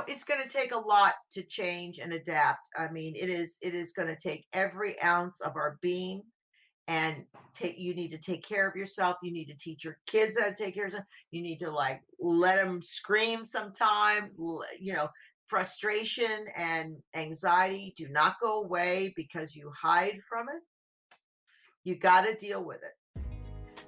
It's going to take a lot to change and adapt. I mean, it is going to take every ounce of our being, and take you need to take care of yourself. You need to teach your kids how to take care of yourself. You need to like let them scream sometimes. Frustration and anxiety do not go away because you hide from it. You got to deal with it.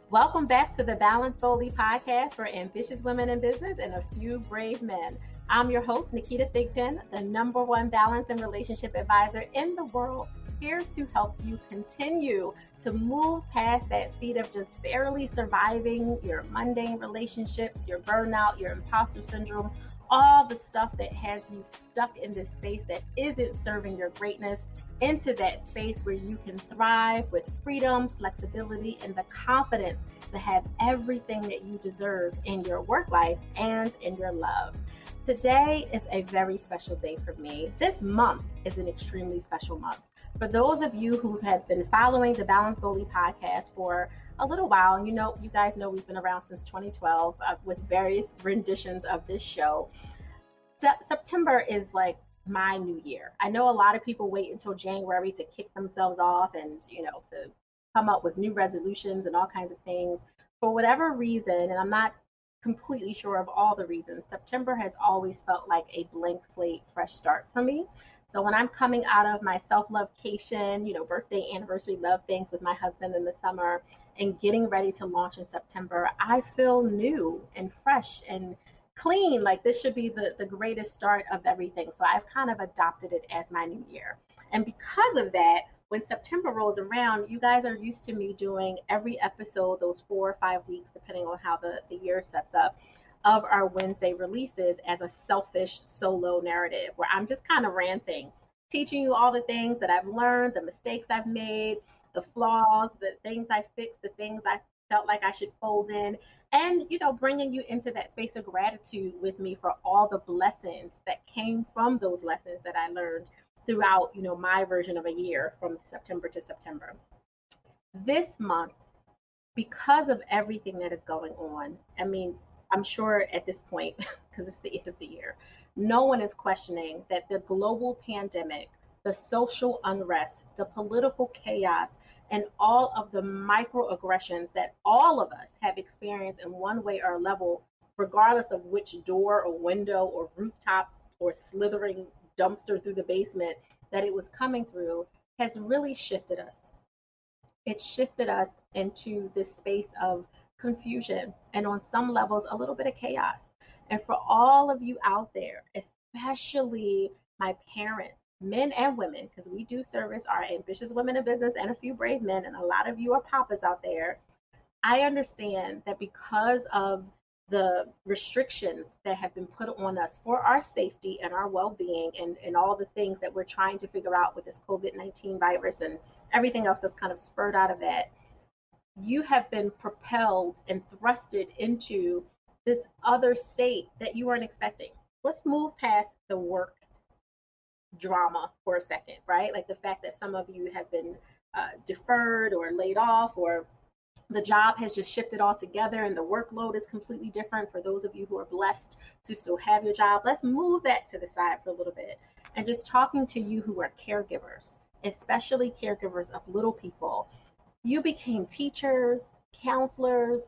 Welcome back to the Balance Boldly podcast for ambitious women in business and a few brave men. I'm your host, Naketa Thigpen, the #1 balance and relationship advisor in the world, here to help you continue to move past that seat of just barely surviving your mundane relationships, your burnout, your imposter syndrome, all the stuff that has you stuck in this space that isn't serving your greatness, into that space where you can thrive with freedom, flexibility, and the confidence to have everything that you deserve in your work life and in your love. Today is a very special day for me. This month is an extremely special month. For those of you who have been following the Balance Boldly podcast for a little while, you guys know we've been around since 2012 with various renditions of this show. September is like my new year. I know a lot of people wait until January to kick themselves off and, to come up with new resolutions and all kinds of things. For whatever reason, and I'm not completely sure of all the reasons, September has always felt like a blank slate, fresh start for me. So when I'm coming out of my self-lovecation, birthday, anniversary, love things with my husband in the summer and getting ready to launch in September, I feel new and fresh and clean, like this should be the greatest start of everything. So I've kind of adopted it as my new year. And because of that, when September rolls around, you guys are used to me doing every episode, those 4 or 5 weeks, depending on how the year sets up, of our Wednesday releases as a selfish solo narrative where I'm just kind of ranting, teaching you all the things that I've learned, the mistakes I've made, the flaws, the things I fixed, the things I felt like I should fold in, and bringing you into that space of gratitude with me for all the blessings that came from those lessons that I learned throughout my version of a year from September to September. This month, because of everything that is going on, I mean, I'm sure at this point, because it's the end of the year, no one is questioning that the global pandemic, the social unrest, the political chaos, and all of the microaggressions that all of us have experienced in one way or level, regardless of which door or window or rooftop or slithering dumpster through the basement that it was coming through, has really shifted us. It shifted us into this space of confusion and, on some levels, a little bit of chaos. And for all of you out there, especially my parents, men and women, because we do service our ambitious women in business and a few brave men, and a lot of you are papas out there. I understand that because of the restrictions that have been put on us for our safety and our well-being, and all the things that we're trying to figure out with this COVID-19 virus and everything else that's kind of spurred out of that, you have been propelled and thrusted into this other state that you weren't expecting. Let's move past the work drama for a second, right? Like the fact that some of you have been deferred or laid off, or the job has just shifted altogether and the workload is completely different for those of you who are blessed to still have your job. Let's move that to the side for a little bit and just talking to you who are caregivers, especially caregivers of little people. You became teachers, counselors,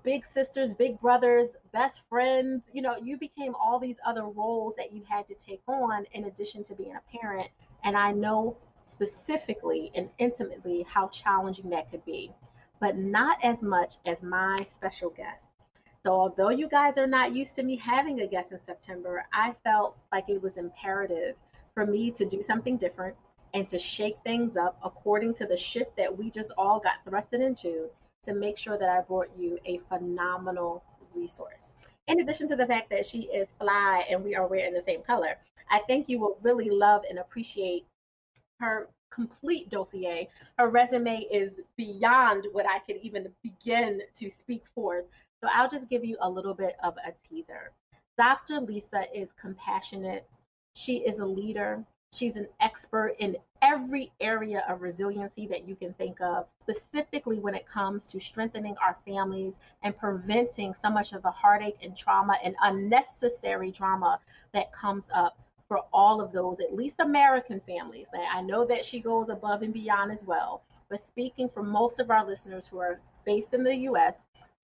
big sisters, big brothers, best friends. You became all these other roles that you had to take on in addition to being a parent. And I know specifically and intimately how challenging that could be, but not as much as my special guest. So although you guys are not used to me having a guest in September, I felt like it was imperative for me to do something different and to shake things up according to the shift that we just all got thrusted into, to make sure that I brought you a phenomenal resource. In addition to the fact that she is fly and we are wearing the same color, I think you will really love and appreciate her complete dossier. Her resume is beyond what I could even begin to speak for. So I'll just give you a little bit of a teaser. Dr. Lisa is compassionate. She is a leader. She's an expert in every area of resiliency that you can think of, specifically when it comes to strengthening our families and preventing so much of the heartache and trauma and unnecessary drama that comes up for all of those, at least American families. And I know that she goes above and beyond as well. But speaking for most of our listeners who are based in the US,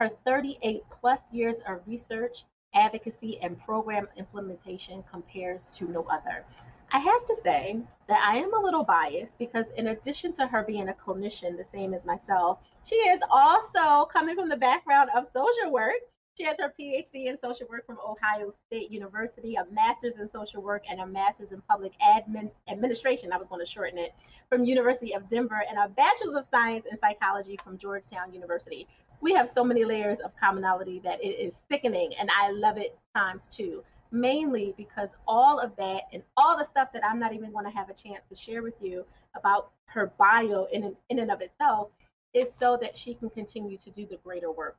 her 38 plus years of research, advocacy, and program implementation compares to no other. I have to say that I am a little biased because, in addition to her being a clinician, the same as myself, she is also coming from the background of social work. She has her PhD in social work from Ohio State University, a master's in social work, and a master's in public administration. I was going to shorten it from University of Denver, and a bachelor's of science in psychology from Georgetown University. We have so many layers of commonality that it is sickening, and I love it times two, mainly because all of that and all the stuff that I'm not even going to have a chance to share with you about her bio in and of itself is so that she can continue to do the greater work.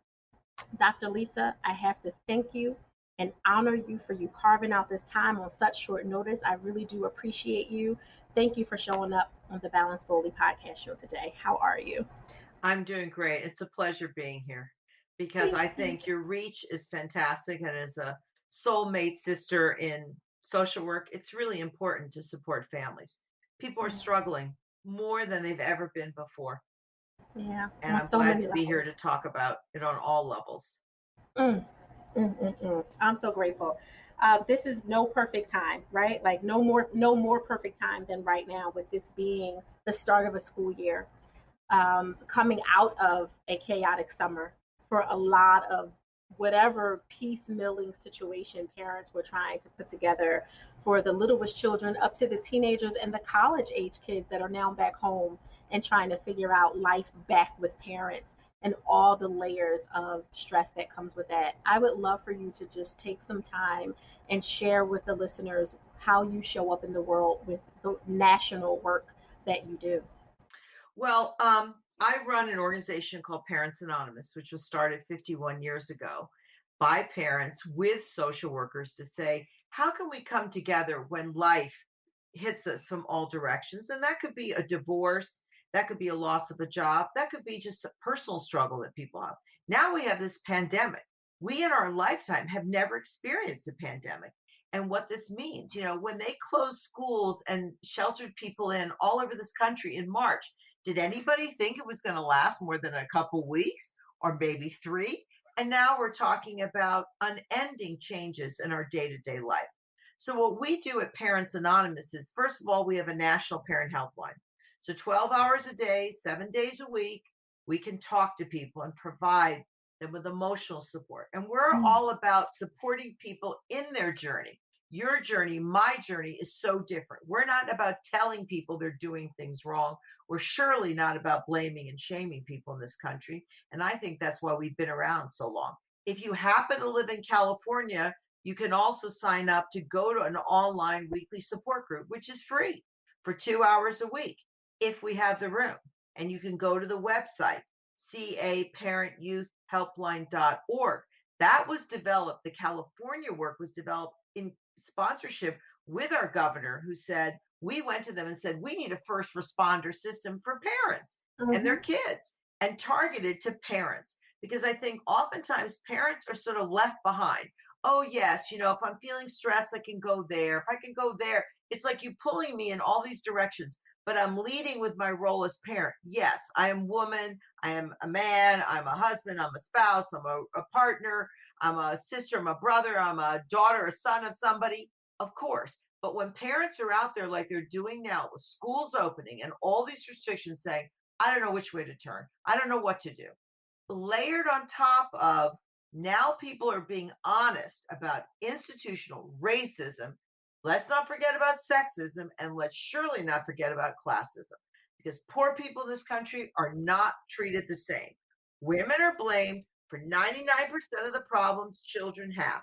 Dr. Lisa, I have to thank you and honor you for you carving out this time on such short notice. I really do appreciate you. Thank you for showing up on the Balance Boldly podcast show today. How are you? I'm doing great. It's a pleasure being here because Thank I you. think your reach is fantastic. And as a soulmate sister in social work, it's really important to support families. People are struggling more than they've ever been before. Yeah, And on I'm so glad many to be here levels. to talk about it on all levels. Mm. I'm so grateful. This is no perfect time, right? Like no more perfect time than right now, with this being the start of a school year, coming out of a chaotic summer for a lot of whatever piecemealing situation parents were trying to put together for the littlest children up to the teenagers and the college age kids that are now back home and trying to figure out life back with parents and all the layers of stress that comes with that. I would love for you to just take some time and share with the listeners how you show up in the world with the national work that you do. Well, I run an organization called Parents Anonymous, which was started 51 years ago by parents with social workers to say, how can we come together when life hits us from all directions? And that could be a divorce, that could be a loss of a job, that could be just a personal struggle that people have. Now we have this pandemic. We in our lifetime have never experienced a pandemic. And what this means, when they closed schools and sheltered people in all over this country in March, did anybody think it was going to last more than a couple weeks or maybe three? And now we're talking about unending changes in our day to day life. So, what we do at Parents Anonymous is, first of all, we have a national parent helpline. So, 12 hours a day, 7 days a week, we can talk to people and provide them with emotional support. And we're Mm. all about supporting people in their journey. Your journey, my journey is so different. We're not about telling people they're doing things wrong. We're surely not about blaming and shaming people in this country. And I think that's why we've been around so long. If you happen to live in California, you can also sign up to go to an online weekly support group, which is free for 2 hours a week if we have the room. And you can go to the website, caparentyouthhelpline.org. That was developed, the California work was developed in sponsorship with our governor, who said, we went to them and said, we need a first responder system for parents and Mm-hmm. their kids and targeted to parents. Because I think oftentimes parents are sort of left behind. Oh, yes, if I'm feeling stressed, I can go there. If I can go there, it's like you pulling me in all these directions, but I'm leading with my role as parent. Yes, I am woman, I am a man, I'm a husband, I'm a spouse, I'm a partner, I'm a sister, I'm a brother, I'm a daughter, a son of somebody, of course. But when parents are out there like they're doing now, with schools opening and all these restrictions saying, I don't know which way to turn, I don't know what to do, layered on top of, now people are being honest about institutional racism. Let's not forget about sexism, and let's surely not forget about classism, because poor people in this country are not treated the same. Women are blamed for 99% of the problems children have.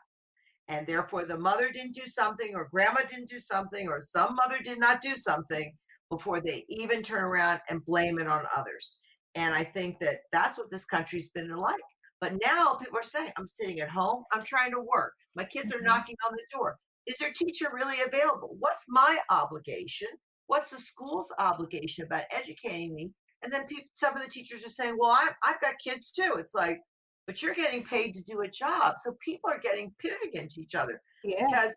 And therefore, the mother didn't do something, or grandma didn't do something, or some mother did not do something before they even turn around and blame it on others. And I think that that's what this country's been like. But now people are saying, I'm sitting at home, I'm trying to work. My kids are Mm-hmm. knocking on the door. Is their teacher really available? What's my obligation? What's the school's obligation about educating me? And then some of the teachers are saying, well, I've got kids too. It's like, but you're getting paid to do a job. So people are getting pitted against each other Yeah. because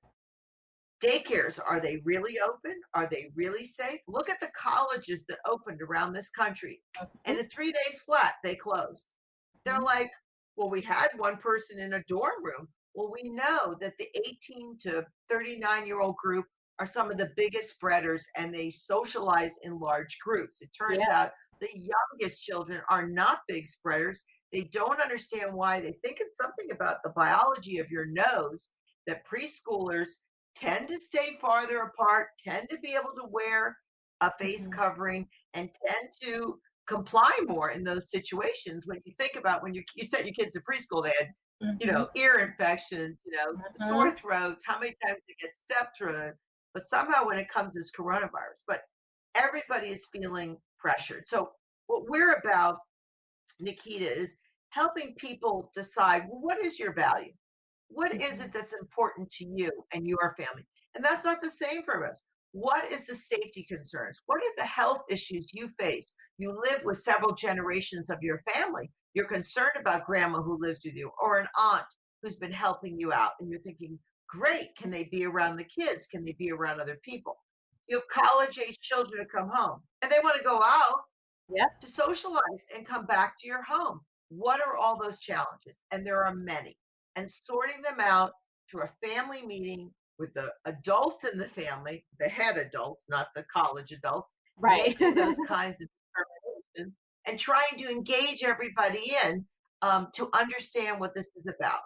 daycares, are they really open? Are they really safe? Look at the colleges that opened around this country. And Mhm. in 3 days flat, they closed. They're Mhm. like, well, we had one person in a dorm room. Well, we know that the 18 to 39-year-old group are some of the biggest spreaders and they socialize in large groups. It turns Yeah. out the youngest children are not big spreaders. They don't understand why. They think it's something about the biology of your nose that preschoolers tend to stay farther apart, tend to be able to wear a face Mhm. covering, and tend to comply more in those situations. When you think about when you sent your kids to preschool, they had, Mhm. ear infections, sore Mhm. throats, how many times they get stepped through. But somehow when it comes to this coronavirus, but everybody is feeling pressured. So what we're about, Naketa, is helping people decide, well, what is your value? What is Mhm. it that's important to you and your family? And that's not the same for us. What is the safety concerns? What are the health issues you face? You live with several generations of your family. You're concerned about grandma who lives with you or an aunt who's been helping you out. And you're thinking, great, can they be around the kids? Can they be around other people? You have college age children to come home and they want to go out Yep. to socialize and come back to your home. What are all those challenges? And there are many. And sorting them out through a family meeting with the adults in the family, the head adults, not the college adults, Right. making those kinds of determinations and trying to engage everybody in to understand what this is about.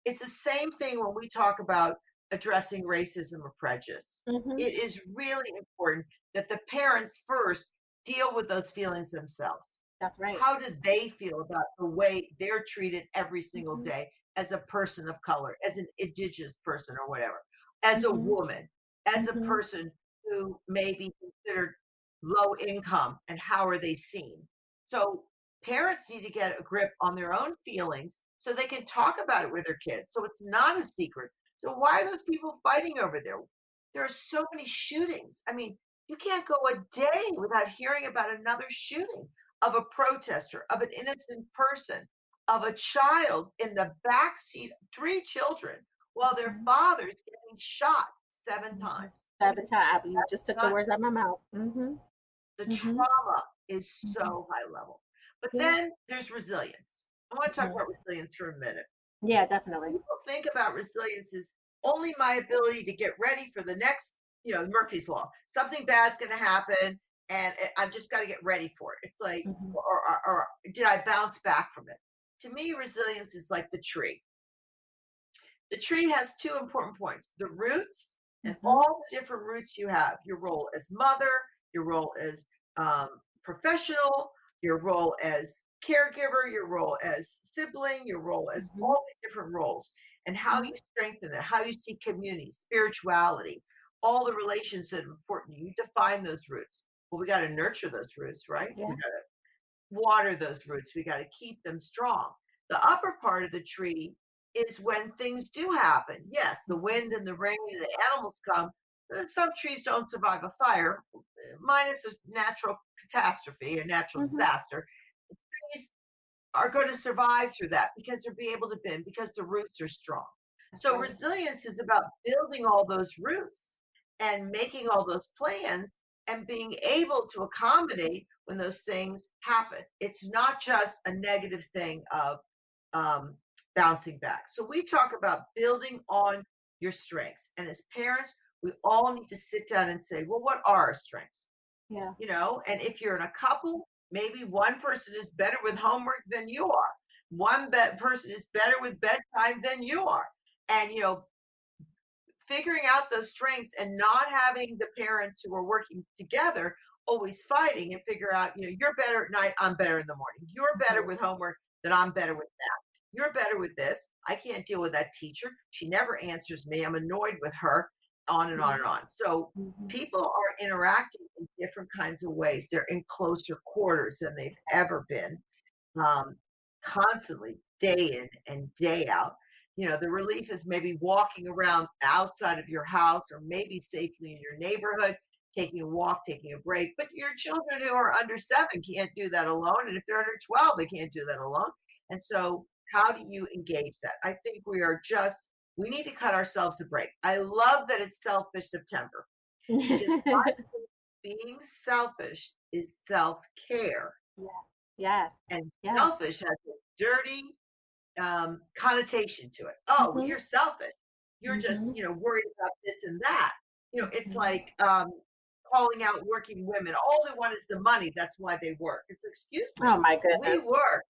It's the same thing when we talk about addressing racism or prejudice. Mhm. It is really important that the parents first deal with those feelings themselves. That's right. How do they feel about the way they're treated every single Mhm. day as a person of color, as an indigenous person or whatever, as a Mhm. woman, as a Mhm. person who may be considered low income, and how are they seen? So parents need to get a grip on their own feelings so they can talk about it with their kids. So it's not a secret. So why are those people fighting over there? There are so many shootings. I mean, you can't go a day without hearing about another shooting of a protester, of an innocent person, of a child in the back seat, three children, while their Mhm. father's getting shot 7 Mhm. times. Sabotage. You just took the Not words out of my mouth. Mhm. the Mhm. trauma is Mhm. so high level. But Yeah. then there's resilience. I want to talk Mhm. about resilience for a minute. Yeah, definitely. People think about resilience as only my ability to get ready for the next, Murphy's Law. Something bad's going to happen, and I've just got to get ready for it. It's like, Mhm. or did I bounce back from it? To me, resilience is like the tree. The tree has two important points: the roots and Mhm. all the different roots you have, your role as mother, your role as professional, your role as caregiver, your role as sibling, your role as Mhm. all these different roles, and how Mhm. you strengthen it, how you see community, spirituality, all the relations that are important to you. You define those roots. Well, we got to nurture those roots, right? We Yeah. got to water those roots. We got to keep them strong. The upper part of the tree is when things do happen. Yes, the wind Mhm. and the rain and the animals come. Some trees don't survive a fire, minus a natural catastrophe, a natural Mhm. disaster. Trees are going to survive through that because they'll be able to bend because the roots are strong. That's So right. resilience is about building all those roots and making all those plans and being able to accommodate when those things happen. It's not just a negative thing of um, bouncing back. So we talk about building on your strengths. And as parents, we all need to sit down and say, well, what are our strengths? Yeah. And if you're in a couple, maybe one person is better with homework than you are. Person is better with bedtime than you are. And, figuring out those strengths and not having the parents who are working together always fighting and figure out, you're better at night, I'm better in the morning. You're better Mhm. with homework than I'm better with that. You're better with this. I can't deal with that teacher. She never answers me. I'm annoyed with her, on and on Yeah. and on. So Mhm. people are interacting in different kinds of ways. They're in closer quarters than they've ever been, um, constantly, day in and day out. The relief is maybe walking around outside of your house or maybe safely in your neighborhood, taking a walk, taking a break. But your children who are under 7 can't do that alone. And if they're under 12, they can't do that alone. And so, how do you engage that? I think we need to cut ourselves a break. I love that it's Selfish September because being selfish is self care. Yeah. Yes. And Yes. selfish has a dirty connotation to it. Oh, well, Mhm. you're selfish. You're just, Mhm. worried about this and that. It's Mhm. like calling out working women. All they want is the money. That's why they work. It's excuse Oh me. my We goodness. work.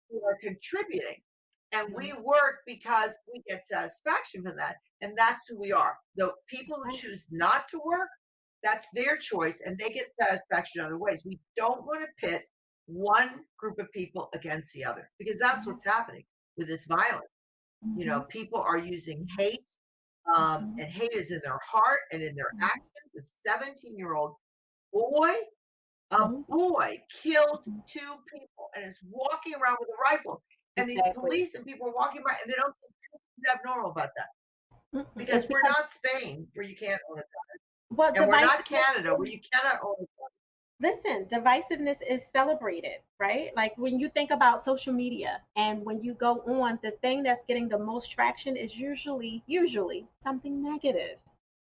We are contributing, and Mhm. we work because we get satisfaction from that, and that's who we are. The That's people who right. choose not to work, that's their choice, and they get satisfaction other ways. We don't want to pit one group of people against the other because that's Mhm. what's happening with this violence. Mhm. People are using hate, Mhm. and hate is in their heart and in their Mhm. actions. A 17-year-old boy, a Mhm. boy killed Mhm. 2 people and is walking around with a rifle. And these Exactly. police and people are walking by and they don't think anything's abnormal about that Mm-mm. It's because we're because, not Spain where you can't own a gun, well, and we're not divisiveness Canada where is, you cannot own a gun. listen, divisiveness is celebrated, right? Like when you think about social media and when you go on, the thing that's getting the most traction is usually something negative,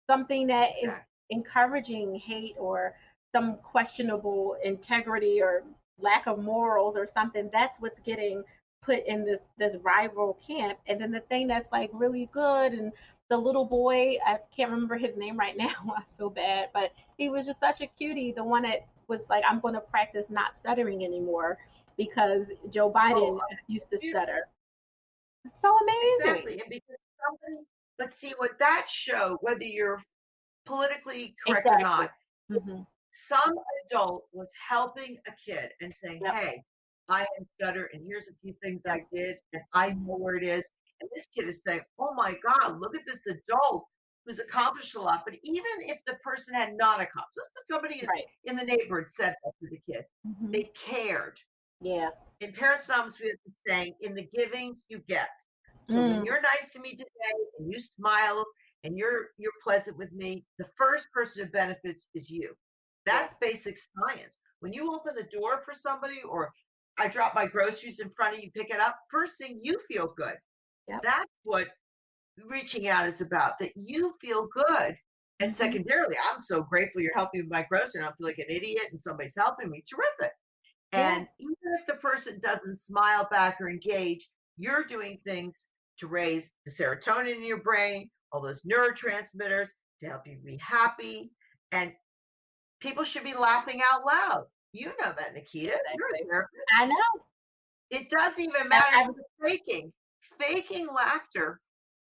something that is Exactly. encouraging hate or some questionable integrity or lack of morals or something. That's what's getting put in this rival camp. And then the thing that's like really good, and the little boy, I can't remember his name right now. I feel bad, but he was just such a cutie. The one that was like, I'm going to practice not stuttering anymore because Joe Oh, Biden used to beautiful. stutter. It's so amazing. Exactly. And because somebody, but see what that show, whether you're politically correct or Exactly. not, Hmm. some adult was helping a kid and saying, Yep. "Hey, I am stutter, and here's a few things I Yep. did, and I Hmm. know where it is." And this kid is saying, "Oh my God, look at this adult who's accomplished a lot." But even if the person had not accomplished, let's say somebody Right. in the neighborhood said that to the kid, Hmm. they cared. Yeah. In Parents Anonymous, we have the saying, "In the giving, you get." So when Mm. you're nice to me today and you smile and you're pleasant with me, the first person who benefits is you. Yes. That's basic science. When you open the door for somebody, or I drop my groceries in front of you, pick it up, first thing you feel good. Yep. That's what reaching out is about, that you feel good. And Hmm. secondarily, I'm so grateful you're helping me with my grocery. I don't feel like an idiot and somebody's helping me. Terrific. Yeah. And even if the person doesn't smile back or engage, you're doing things to raise the serotonin in your brain, all those neurotransmitters to help you be happy. And people should be laughing out loud. You know that, Naketa. You're a Exactly. therapist. I know. It doesn't even I, matter if I, it's faking. Faking laughter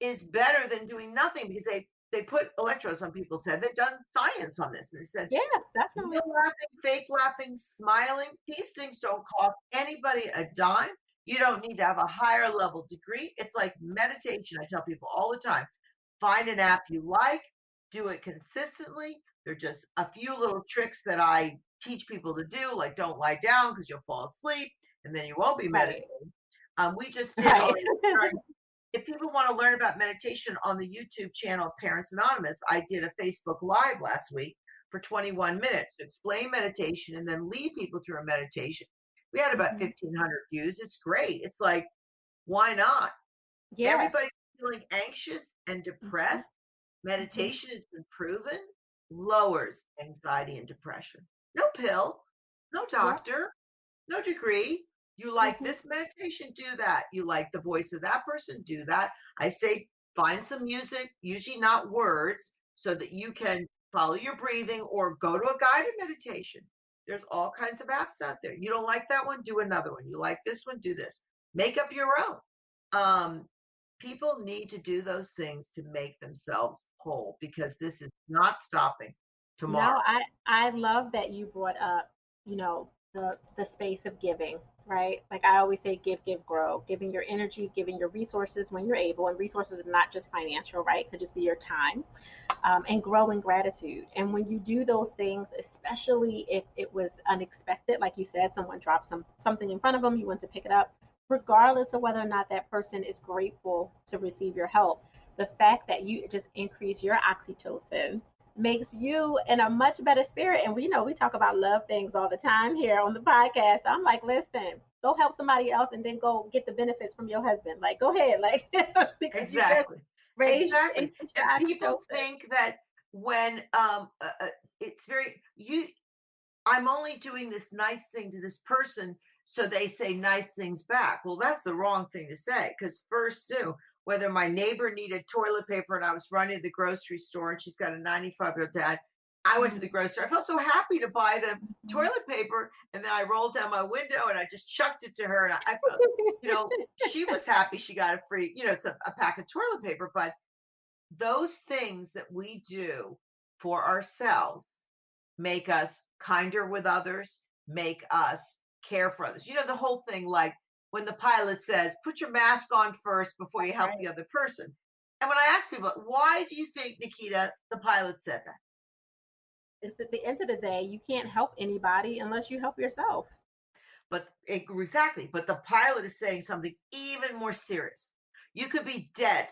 is better than doing nothing because they put electrodes on people's head. They've done science on this. They said yeah, real definitely. laughing, fake laughing, smiling, these things don't cost anybody a dime. You don't need to have a higher level degree. It's like meditation. I tell people all the time, find an app you like, do it consistently. They're just a few little tricks that I teach people to do, like don't lie down because you'll fall asleep and then you won't be Right. meditating. We just did Right. on if people want to learn about meditation on the YouTube channel Parents Anonymous, I did a Facebook Live last week for 21 minutes to explain meditation and then lead people through a meditation. We had about Hmm. 1,500 views. It's great. It's like, why not? Yeah. Everybody feeling anxious and Hmm. depressed, Hmm. meditation has been proven lowers anxiety and depression. No pill, no Yep. doctor, no degree. You like Hmm. this meditation, do that. You like the voice of that person, do that. I say find some music, usually not words, so that you can follow your breathing or go to a guided meditation. There's all kinds of apps out there. You don't like that one, do another one. You like this one, do this. Make up your own. Um, People need to do those things to make themselves whole because this is not stopping No, tomorrow. I love that you brought up, the space of giving, right? Like I always say, give, grow, giving your energy, giving your resources when you're able, and resources are not just financial, right? Could just be your time, and grow in gratitude. And when you do those things, especially if it was unexpected, like you said, someone dropped something in front of them, you went to pick it up. regardless of whether or not that person is grateful to receive your help, the fact that you just increase your oxytocin makes you in a much better spirit. And we know we talk about love things all the time here on the podcast. I'm like, listen, go help somebody else and then go get the benefits from your husband. Like, go ahead, like because you just Exactly. Exactly. increase your And people oxytocin. think that when it's very you I'm only doing this nice thing to this person, so they say nice things back. Well, that's the wrong thing to say because first, too, whether my neighbor needed toilet paper and I was running to the grocery store and she's got a 95-year-old dad, I went to the grocery. I felt so happy to buy them Mhm. toilet paper, and then I rolled down my window and I just chucked it to her, and I felt, she was happy she got a free, a pack of toilet paper, but those things that we do for ourselves make us kinder with others, make us care for others. The whole thing, like when the pilot says, put your mask on first before you help Right. the other person. And when I ask people, why do you think, Naketa, the pilot said that? It's at the end of the day, you can't help anybody unless you help yourself. Exactly. But the pilot is saying something even more serious. You could be dead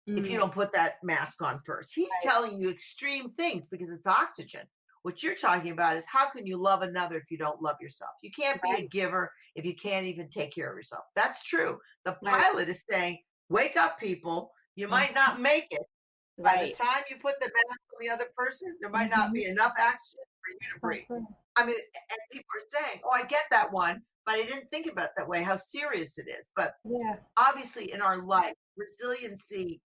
if you Mm, don't put that mask on first. He's right, telling you extreme things because it's oxygen. What you're talking about is how can you love another if you don't love yourself? You can't be a right, giver if you can't even take care of yourself. That's true. The right, pilot is saying, wake up, people. You might mhm, not make it. By the right. time you put the mask on the other person, there might not Hmm. be enough oxygen for you to So breathe. true. I mean, and people are saying, oh, I get that one, but I didn't think about it that way, how serious it is. But Yeah. obviously, in our life, resiliency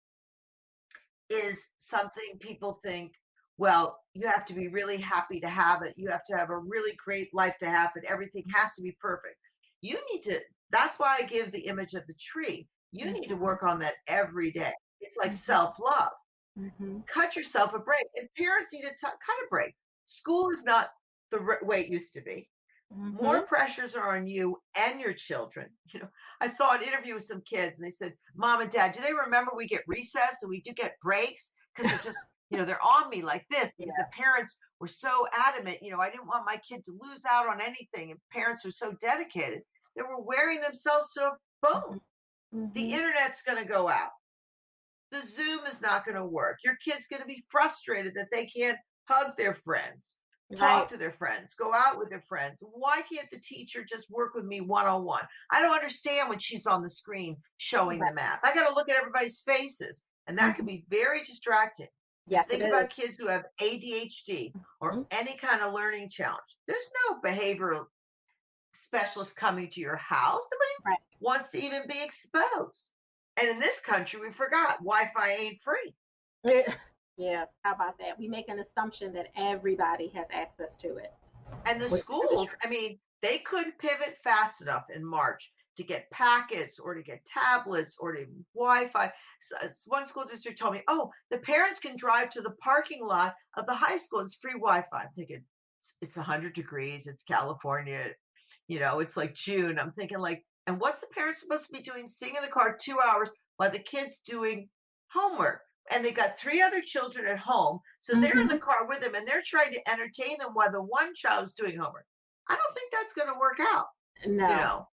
is something people think, well, you have to be really happy to have it. You have to have a really great life to have it. Everything has to be perfect. You need to, that's why I give the image of the tree. You need to Hmm. work on that every day. It's like Hmm. self love. Hmm. Cut yourself a break. And parents need to cut a break. School is not the way it used to be. More Hmm. pressures are on you and your children. I saw an interview with some kids and they said, Mom and Dad, do they remember we get recess and we do get breaks? Because they're just, they're on me like this because the Yeah. parents were so adamant. I didn't want my kid to lose out on anything. And parents are so dedicated. They were wearing themselves so boom. Hmm. The Hmm. internet's going to go out. The Zoom is not going to work. Your kid's going to be frustrated that they can't hug their friends, talk Right. to their friends, go out with their friends. Why can't the teacher just work with me one on one? I don't understand when she's on the screen showing the Right. math. I got to look at everybody's faces, and that can Hmm. be very distracting. And Yes, it think is. about kids who have ADHD or Mhm. any kind of learning challenge. There's no behavioral specialist coming to your house. Nobody Right. wants to even be exposed. And in this country, we forgot Wi-Fi ain't free. Yeah. How about that? We make an assumption that everybody has access to it, And the which isn't schools, true. I mean, they couldn't pivot fast enough in March to get packets or to get tablets or to Wi-Fi. One school district told me, "Oh, the parents can drive to the parking lot of the high school. It's free Wi-Fi." I'm thinking, it's 100 degrees. It's California. It's like June. I'm thinking like, and what's the parents supposed to be doing? Sitting in the car 2 hours while the kid's doing homework. And they got three other children at home. So they're in the Hmm. car with them and they're trying to entertain them while the one child's doing homework. I don't think that's going to work out, you No, know,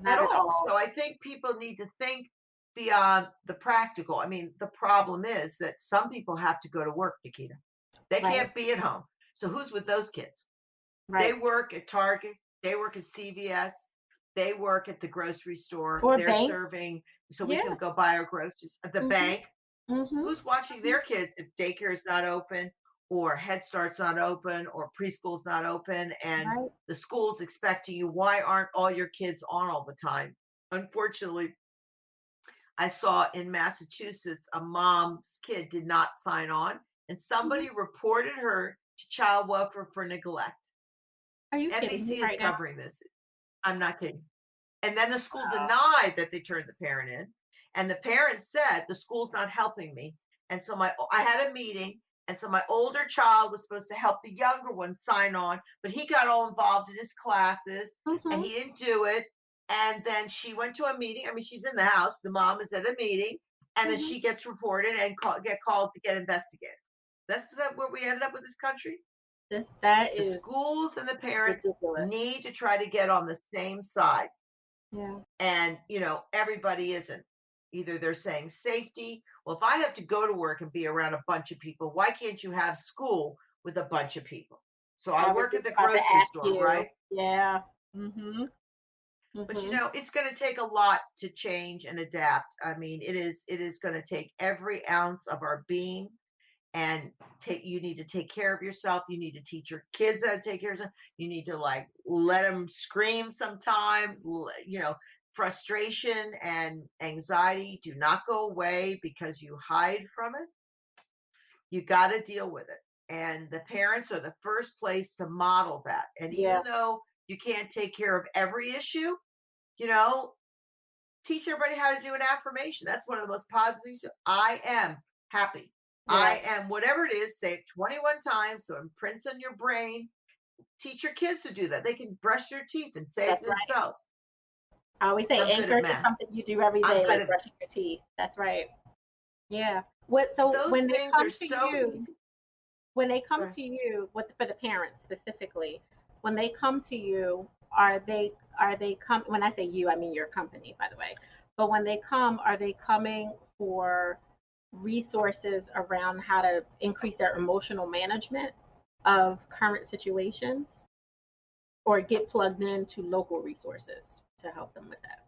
at not at all. all. So I think people need to think beyond the practical. I mean, the problem is that some people have to go to work, Nikita. They Right. can't be at home. So who's with those kids? They Right. work at Target, they work at CVS, they work at the grocery store, Or they're bank. serving so we Yeah. can go buy our groceries at the Hmm. bank. Hmm. Who's watching their kids if daycare is not open or Head Start's not open or preschool's not open and Right. the school's expecting you? Why aren't all your kids on all the time? Unfortunately, I saw in Massachusetts a mom's kid did not sign on and Hmm. somebody reported her to child welfare for neglect. Are you kidding me NBC is right now? covering this. I'm not kidding. And then the school Wow. denied that they turned the parent in. And the parent said, the school's not helping me. And so I had a meeting. And so my older child was supposed to help the younger one sign on, but he got all involved in his classes and Hmm. he didn't do it. And then she went to a meeting. I mean, she's in the house. The mom is at a meeting, and then Hmm. she gets reported and get called to get investigated. That's where we ended up with this country. That The is schools and the parents ridiculous. need to try to get on the same side. Yeah. And, everybody isn't. Either they're saying safety. Well, if I have to go to work and be around a bunch of people, why can't you have school with a bunch of people? So I I was work at just the about to grocery ask store, you. right? Yeah. Mhm. But Mhm. it's going to take a lot to change and adapt. I mean, it is going to take every ounce of our being, and take you need to take care of yourself. You need to teach your kids how to take care of yourself. You need to like let them scream sometimes. Frustration and anxiety do not go away because you hide from it. You got to deal with it. And the parents are the first place to model that. And Yeah. even though you can't take care of every issue, you know, teach everybody how to do an affirmation. That's one of the most positive things. I am happy. Yeah. I am whatever it is. Say it 21 times so it imprints on your brain. Teach your kids to do that. They can brush their teeth and say it to That's right. themselves. I always say I'm good at anchors are math. something you do every I'm day, good like at brushing your teeth. That's right. Yeah. What so those things are so easy. when they Go come ahead. to you with for the parents specifically, when they come to you, are they come when I say you, I mean your company, by the way. But when they come, are they coming for resources around how to increase their emotional management of current situations or get plugged into local resources to help them with that?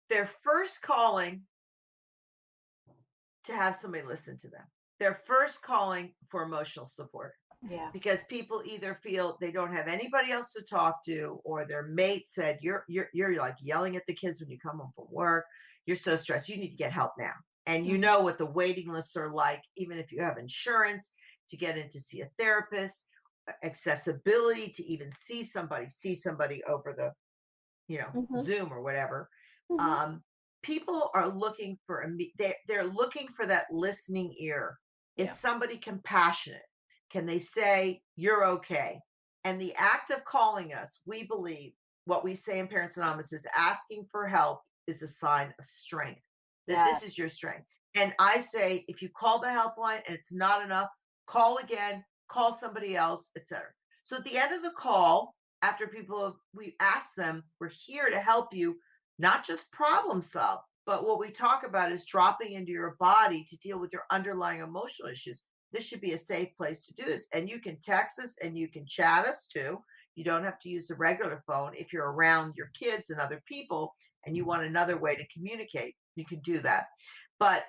They're first calling to have somebody listen to them. They're first calling for emotional support Yeah. because people either feel they don't have anybody else to talk to, or their mate said you're like yelling at the kids when you come home from work. You're so stressed. You need to get help now. And you Mhm. know what the waiting lists are like, even if you have insurance, to get in to see a therapist, accessibility to even see somebody over the Mhm. Zoom or whatever. Mhm. um, People are looking for they're looking for that listening ear. Yeah. Is somebody compassionate? Can they say you're okay? And the act of calling us, we believe, what we say in Parents Anonymous is asking for help is a sign of strength, that Yeah. this is your strength. And I say, if you call the helpline and it's not enough, call again, call somebody else, etc. So at the end of the call, after people have, we ask them, we're here to help you, not just problem solve, but what we talk about is dropping into your body to deal with your underlying emotional issues. This should be a safe place to do this. And you can text us and you can chat us too. You don't have to use the regular phone. If you're around your kids and other people and you want another way to communicate, you can do that. But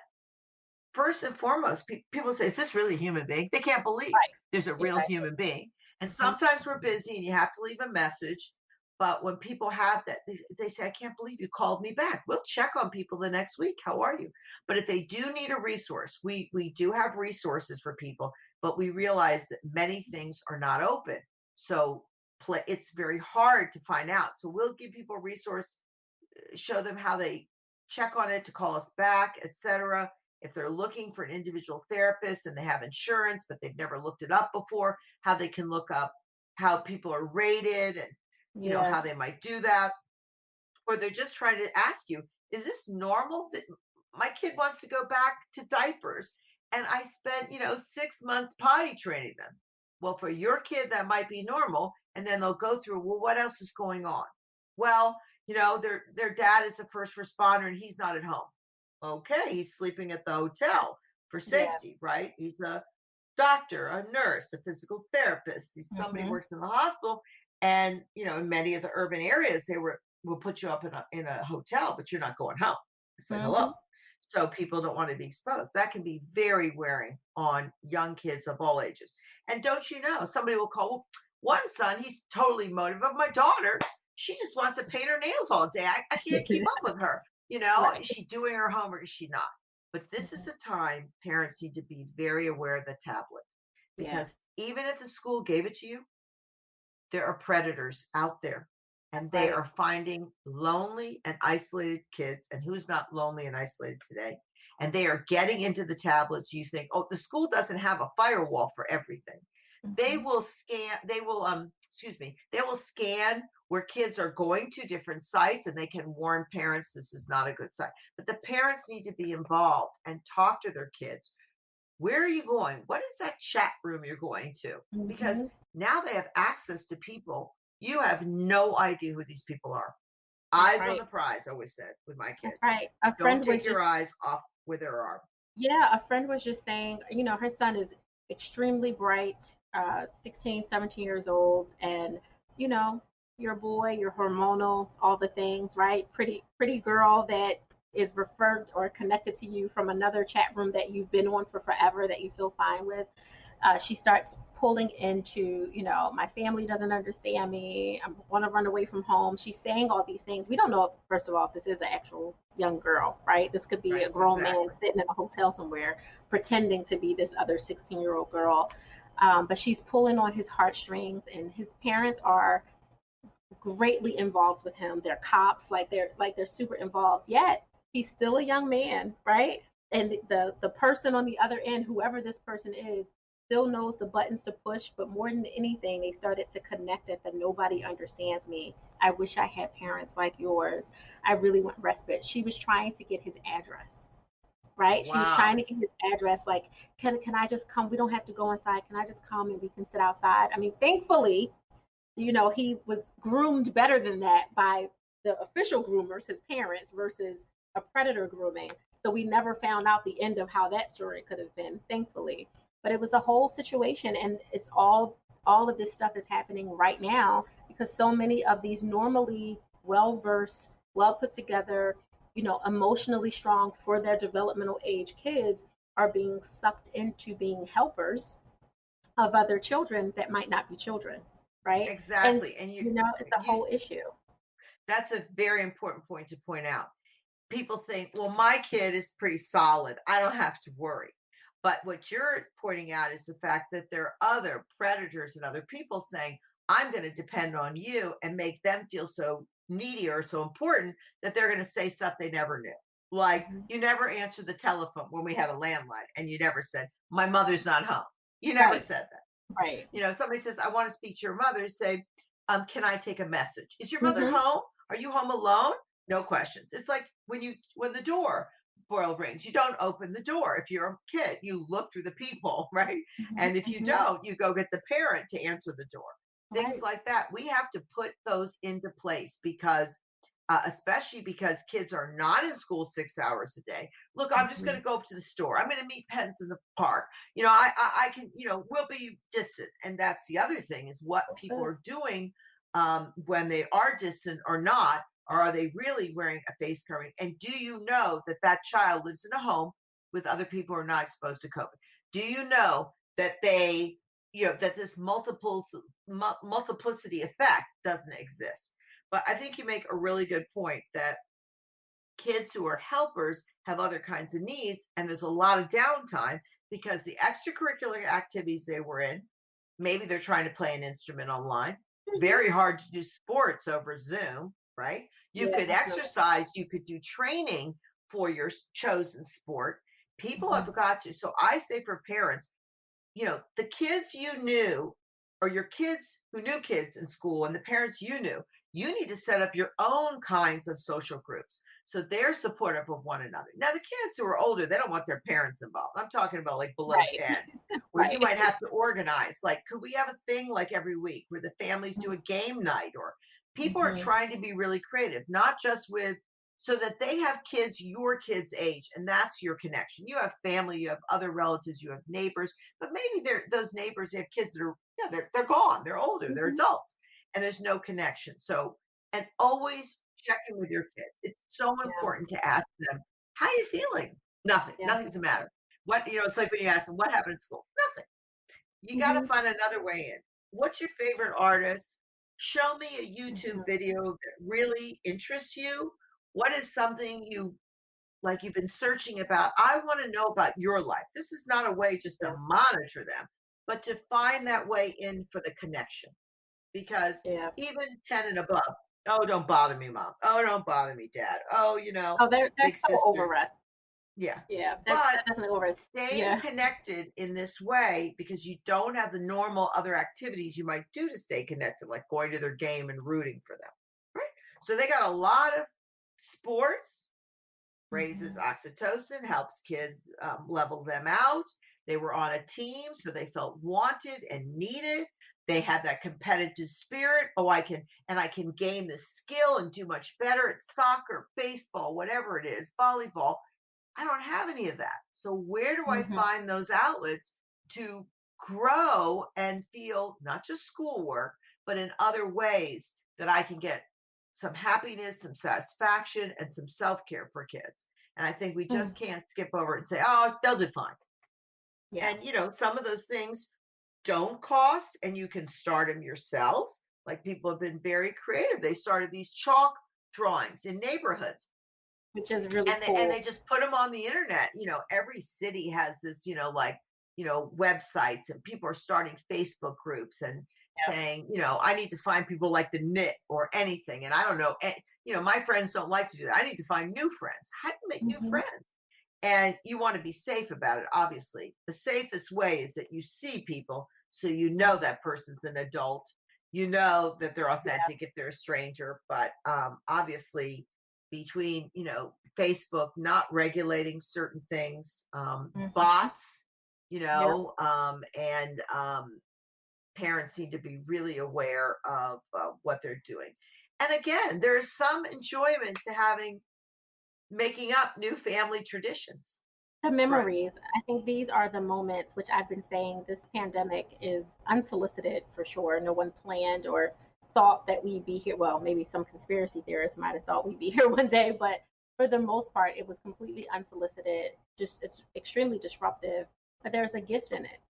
first and foremost, people say, "Is this really a human being?" They can't believe Right. there's a real Exactly. human being. And Mhm. sometimes we're busy and you have to leave a message. But when people have that, they say, "I can't believe you called me back." We'll check on people the next week. How are you? But if they do need a resource, we do have resources for people, but we realize that many things are not open. So it's very hard to find out. So we'll give people a resource, show them how they check on it to call us back, etc. If they're looking for an individual therapist and they have insurance, but they've never looked it up before, how they can look up how people are rated, and Yeah. how they might do that. Or they're just trying to ask you, is this normal that my kid wants to go back to diapers and I spent 6 months potty training them? Well, for your kid that might be normal, and then they'll go through, well, what else is going on? Well, their dad is a first responder and he's not at home. Okay, he's sleeping at the hotel for Yeah. safety, right? He's a doctor, a nurse, a physical therapist. He's somebody who Mhm. works in the hospital. And in many of the urban areas, they will put you up in a hotel, but you're not going home. Say hello. Mhm. So people don't want to be exposed. That can be very wearing on young kids of all ages. And don't you know, somebody will call, well, one son, he's totally motivated. But my daughter, she just wants to paint her nails all day. I can't keep up with her. Right. Is she doing her homework? Is she not? But this is Mhm. a time parents need to be very aware of the tablet, Yeah. because even if the school gave it to you, there are predators out there, That's and they right. are finding lonely and isolated kids. And who's not lonely and isolated today? And they are getting into the tablets. You think, oh, the school doesn't have a firewall for everything. They Mhm. will scan, they will scan where kids are going to different sites, and they can warn parents this is not a good site. But the parents need to be involved and talk to their kids. Where are you going? What is that chat room you're going to? Because Mhm. now they have access to people. You have no idea who these people are. That's Eyes on right. the prize, I always said with my That's kids. right. A Don't friend was take just your eyes off where they are. Yeah, a friend was just saying, her son is extremely bright, 16, 17 years old, and you know, you're a boy, you're hormonal, all the things, right? Pretty girl that is referred or connected to you from another chat room that you've been on for forever that you feel fine with. She starts pulling into, my family doesn't understand me. I want to run away from home. She's saying all these things. We don't know, first of all, if this is an actual young girl, right? This could be Right, a grown man exactly. sitting in a hotel somewhere pretending to be this other 16-year-old girl. But she's pulling on his heartstrings, and his parents are greatly involved with him. They're cops, like they're super involved. Yet he's still a young man, right? And the person on the other end, whoever this person is, still knows the buttons to push. But more than anything, they started to connect at the nobody understands me. I wish I had parents like yours. I really want respite. She was trying to get his address, right? She was trying Wow. to get his address. Like, can I just come? We don't have to go inside. Can I just come and we can sit outside? I mean, thankfully, he was groomed better than that by the official groomers, his parents, versus a predator grooming. So we never found out the end of how that story could have been, thankfully. But it was a whole situation, and it's all of this stuff is happening right now because so many of these normally well versed, well put together, emotionally strong for their developmental age kids are being sucked into being helpers of other children that might not be children, right? And Exactly. And it's a you whole issue. that's a very important point to point out. People think, well, my kid is pretty solid. I don't have to worry. But what you're pointing out is the fact that there are other predators and other people saying, I'm going to depend on you and make them feel so needy or so important that they're going to say stuff they never knew. Like, Mhm. you never answered the telephone when we had a landline and you never said, my mother's not home. You never Right, said that. right. Somebody says, I want to speak to your mother, say, can I take a message? Is your mother Hmm. home? Are you home alone? No questions. It's like when the door bell rings, you don't open the door. If you're a kid, you look through the peephole, right? Hmm. And if you Hmm. don't, you go get the parent to answer the door. Things Right. like that. We have to put those into place because especially because kids are not in school 6 hours a day. Look, I'm just going Hmm. to go up to the store. I'm going to meet pens in the park. I can, we'll be distant. And that's the other thing is what people Good. are doing when they are distant or not, or are they really wearing a face covering? And do you know that that child lives in a home with other people who are not exposed to COVID? Do you know that that this multiplicity effect doesn't exist? But I think you make a really good point that kids who are helpers have other kinds of needs, and there's a lot of downtime because the extracurricular activities they were in, maybe they're trying to play an instrument online. Hmm. Very hard to do sports over Zoom, right? You Yeah, could definitely. exercise, you could do training for your chosen sport. People Hmm. have got to. So I say for parents, the kids you knew or your kids who knew kids in school and the parents you need to set up your own kinds of social groups so they're supportive of one another. Now, the kids who are older, they don't want their parents involved. I'm talking about like below Right. 10, where you Right. might have to organize, like, could we have a thing like every week where the families do a game night or people are Hmm. trying to be really creative, not just with so that they have kids your kids age and that's your connection. You have family, you have other relatives, you have neighbors, but maybe those neighbors have kids that are they're gone, they're older, they're Hmm. adults, and there's no connection. So and always check in with your kids. It's so Yeah. important to ask them, how are you feeling? Nothing. Yeah. Nothing's the matter. It's like when you ask them what happened at school. Nothing. You got to Hmm. find another way in. What's your favorite artist? Show me a YouTube Hmm. video that really interests you. What is something you've been searching about? I want to know about your life. This is not a way just to Yeah. monitor them, but to find that way in for the connection. Because Yeah. even 10 and above, oh, don't bother me, mom. Oh, don't bother me, dad. Oh, Oh, they're big so over sister. us. Yeah. Yeah, they're But definitely over us. staying Yeah. connected in this way because you don't have the normal other activities you might do to stay connected, like going to their game and rooting for them. Right. So they got a lot of sports, raises Hmm. oxytocin, helps kids level them out. They were on a team, so they felt wanted and needed. they have that competitive spirit. Oh, I can gain the skill and do much better at soccer, baseball, whatever it is, volleyball. I don't have any of that. So where do I Mhm. find those outlets to grow and feel not just schoolwork, but in other ways that I can get some happiness, some satisfaction, and some self care for kids? And I think we Mm. just can't skip over it and say, oh, they'll do fine. Yeah. And, some of those things don't cost, and you can start them yourselves. Like people have been very creative. They started these chalk drawings in neighborhoods, Which is really and they cool. just put them on the internet. Every city has this, like, websites, and people are starting Facebook groups and Yeah. saying, I need to find people like to knit or anything. And I don't know, my friends don't like to do that. I need to find new friends. How do you make new Mhm. friends? And you want to be safe about it, obviously. The safest way is that you see people, so you know that person's an adult. You know that they're Yeah. authentic if they're a stranger. But obviously, between, Facebook not regulating certain things, Mhm. bots, Yep. and parents need to be really aware of what they're doing. And again, there is some enjoyment to making up new family traditions. The Right. memories. I think these are the moments which I've been saying this pandemic is unsolicited for sure. No one planned or thought that we'd be here. Well, maybe some conspiracy theorists might have thought we'd be here one day, but for the most part, it was completely unsolicited. Just it's extremely disruptive, but there's a gift in it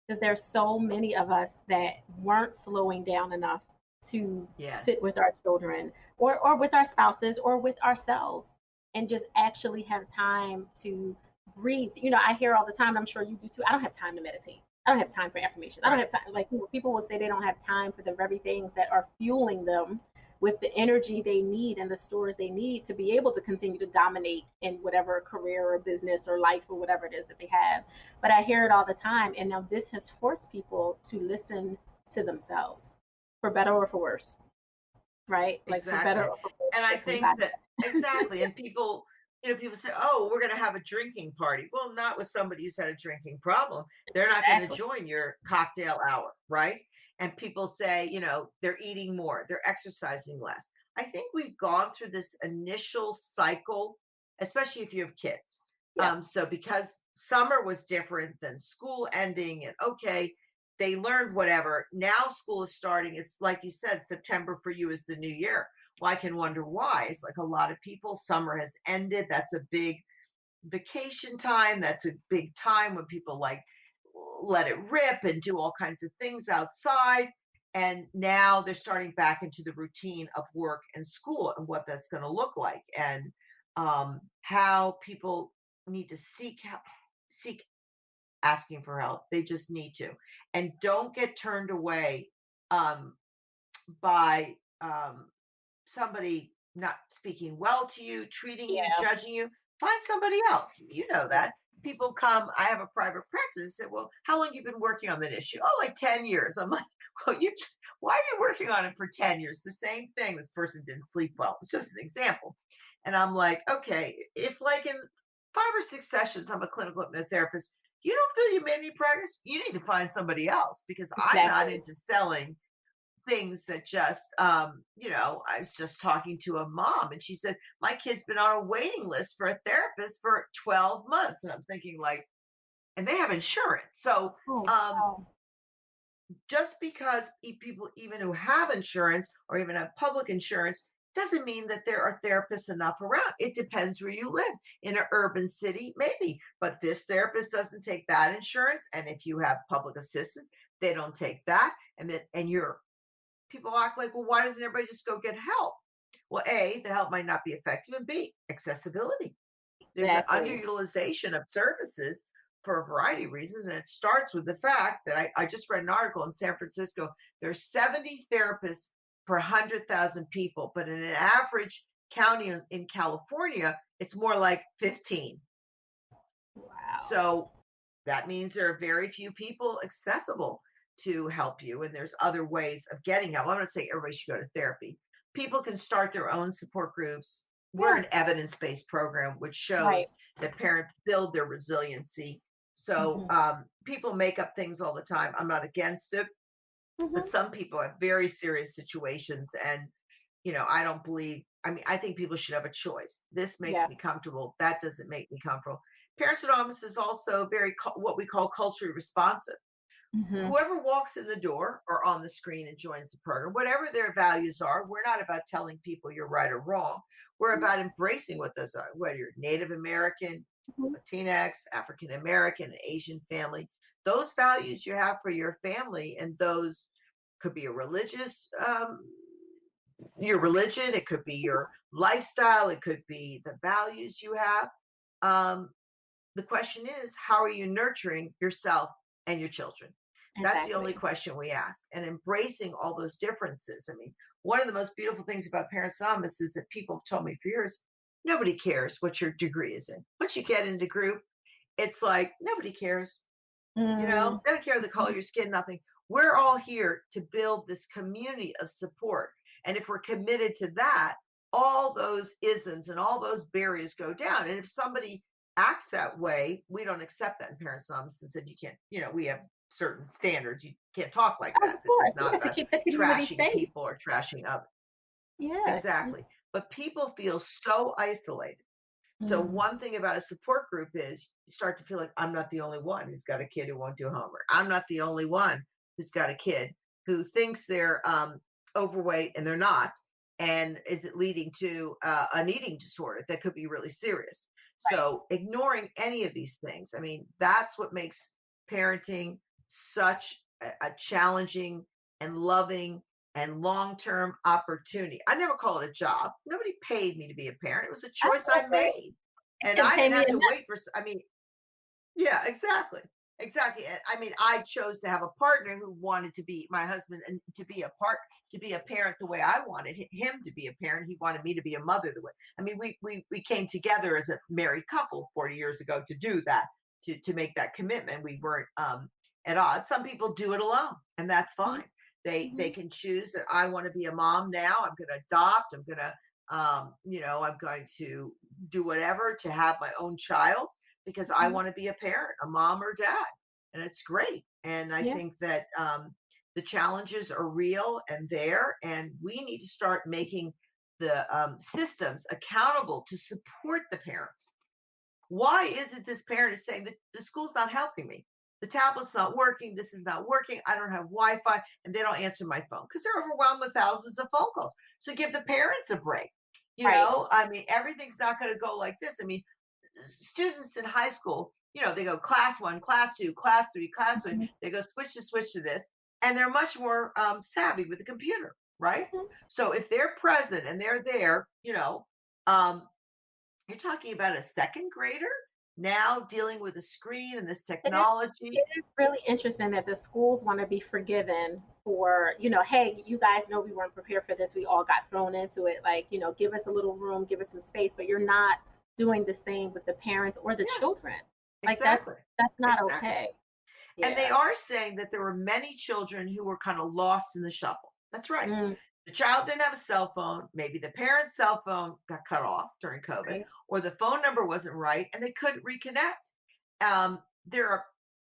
because there's so many of us that weren't slowing down enough to Yes. sit with our children or with our spouses or with ourselves and just actually have time to breathe. I hear all the time, and I'm sure you do too. I don't have time to meditate. I don't have time for affirmation. I don't Right. have time. Like, people will say they don't have time for the very things that are fueling them with the energy they need and the stores they need to be able to continue to dominate in whatever career or business or life or whatever it is that they have. But I hear it all the time. And now this has forced people to listen to themselves for better or for worse, right? Like for better Exactly. or for worse, And I if we think got that exactly. And people say, "Oh, we're going to have a drinking party." Well, not with somebody who's had a drinking problem. They're not going to exactly. join your cocktail hour, right? And people say, they're eating more, they're exercising less. I think we've gone through this initial cycle, especially if you have kids. Yeah. So because summer was different than school ending, and okay, they learned whatever. Now school is starting. It's like you said, September for you is the new year. Well, I can wonder why. It's like a lot of people, summer has ended. That's a big vacation time. That's a big time when people like let it rip and do all kinds of things outside. And now they're starting back into the routine of work and school and what that's going to look like, and how people need to seek asking for help. They just need to. And don't get turned away um, by somebody not speaking well to you, treating you, Yeah. judging you. Find somebody else. You know Yeah. that. People come, I have a private practice. Say, well, how long you been working on that issue? Oh, like 10 years. I'm like, well, why are you working on it for 10 years? The same thing. This person didn't sleep well. It's just an example. And I'm like, okay, if like in 5 or 6 sessions, I'm a clinical hypnotherapist, you don't feel you made any progress, you need to find somebody else, because I'm not Exactly. into selling things that just I was just talking to a mom, and she said my kid's been on a waiting list for a therapist for 12 months, and I'm thinking like, and they have insurance. So Oh, um wow. just because people even who have insurance or even have public insurance doesn't mean that there are therapists enough around. It depends where you live. In an urban city, maybe, but this therapist doesn't take that insurance, and if you have public assistance, they don't take that. And you're people act like, well, why doesn't everybody just go get help? Well, A, the help might not be effective, and B, accessibility. There's an Exactly. underutilization of services for a variety of reasons. And it starts with the fact that I just read an article in San Francisco. There's 70 therapists per 100,000 people, but in an average county in California, it's more like 15. Wow. So that means there are very few people accessible to help you. And there's other ways of getting help. I'm not saying everybody should go to therapy. People can start their own support groups. We're Yeah. an evidence based program, which Right. shows that parents build their resiliency. So Hmm. people make up things all the time. I'm not against it. But Mhm. some people have very serious situations, and I don't believe. I mean, I think people should have a choice. This makes Yeah. me comfortable. That doesn't make me comfortable. Parents Anonymous is also very what we call culturally responsive. Mhm. Whoever walks in the door or on the screen and joins the program, whatever their values are, we're not about telling people you're right or wrong. We're about embracing what those are, whether you're Native American, Mhm. Latinx, African American, Asian family. Those values you have for your family, and those could be a religious, your religion, it could be your lifestyle, it could be the values you have. Um, the question is, how are you nurturing yourself and your children? That's the only Exactly. question we ask, and embracing all those differences. I mean, one of the most beautiful things about Parents Anonymous is that people have told me for years, nobody cares what your degree is in. Once you get into group, it's like nobody cares. Mm. They don't care the color of your skin, nothing. We're all here to build this community of support. And if we're committed to that, all those isms and all those barriers go down. And if somebody acts that way, we don't accept that in Parents Anonymous and said, you can't, we have certain standards. You can't talk like Of that. This is course. not Yeah, to about keep the community trashing safe. people or trashing others. Yeah. Exactly. But people feel so isolated. So Mm. one thing about a support group is you start to feel like I'm not the only one who's got a kid who won't do homework. I'm not the only one who's got a kid who thinks they're overweight and they're not. And is it leading to an eating disorder that could be really serious? Right. So ignoring any of these things, I mean, that's what makes parenting such a challenging and loving and long-term opportunity. I never call it a job. Nobody paid me to be a parent. It was a I know choice I that's right. made. You And can I pay didn't me have to enough. wait for I mean, yeah, exactly. Exactly. And I mean, I chose to have a partner who wanted to be my husband and to be a parent the way I wanted him to be a parent. He wanted me to be a mother the way. I mean, we came together as a married couple 40 years ago to do that, to make that commitment. We weren't at odds. Some people do it alone, and that's Mhm. fine. They Mhm. can choose that I want to be a mom now. I'm going to adopt. I'm going to do whatever to have my own child because I Mhm. want to be a parent, a mom or dad, and it's great. And I Yeah. think that the challenges are real and there, and we need to start making the systems accountable to support the parents. Why is it this parent is saying that the school's not helping me? The tablet's not working. This is not working. I don't have Wi Fi, and they don't answer my phone because they're overwhelmed with thousands of phone calls. So give the parents a break. Right. I mean, everything's not going to go like this. I mean, students in high school, they go class one, class two, class three, class three. Mhm. They go switch to this, and they're much more savvy with the computer, right? Mhm. So if they're present and they're there, um, you're talking about a second grader now dealing with a screen and this It is technology. it is really interesting that the schools want to be forgiven for, hey, you guys know we weren't prepared for this. We all got thrown into it. Like, give us a little room, give us some space, but you're not doing the same with the parents or the Yeah, children. Like exactly. that's not Exactly. okay. And they Yeah. are saying that there were many children who were kind of lost in the shuffle. That's right. Mm. The child didn't have a cell phone. Maybe the parent's cell phone got cut off during COVID, Right. or the phone number wasn't right and they couldn't reconnect. Um, there are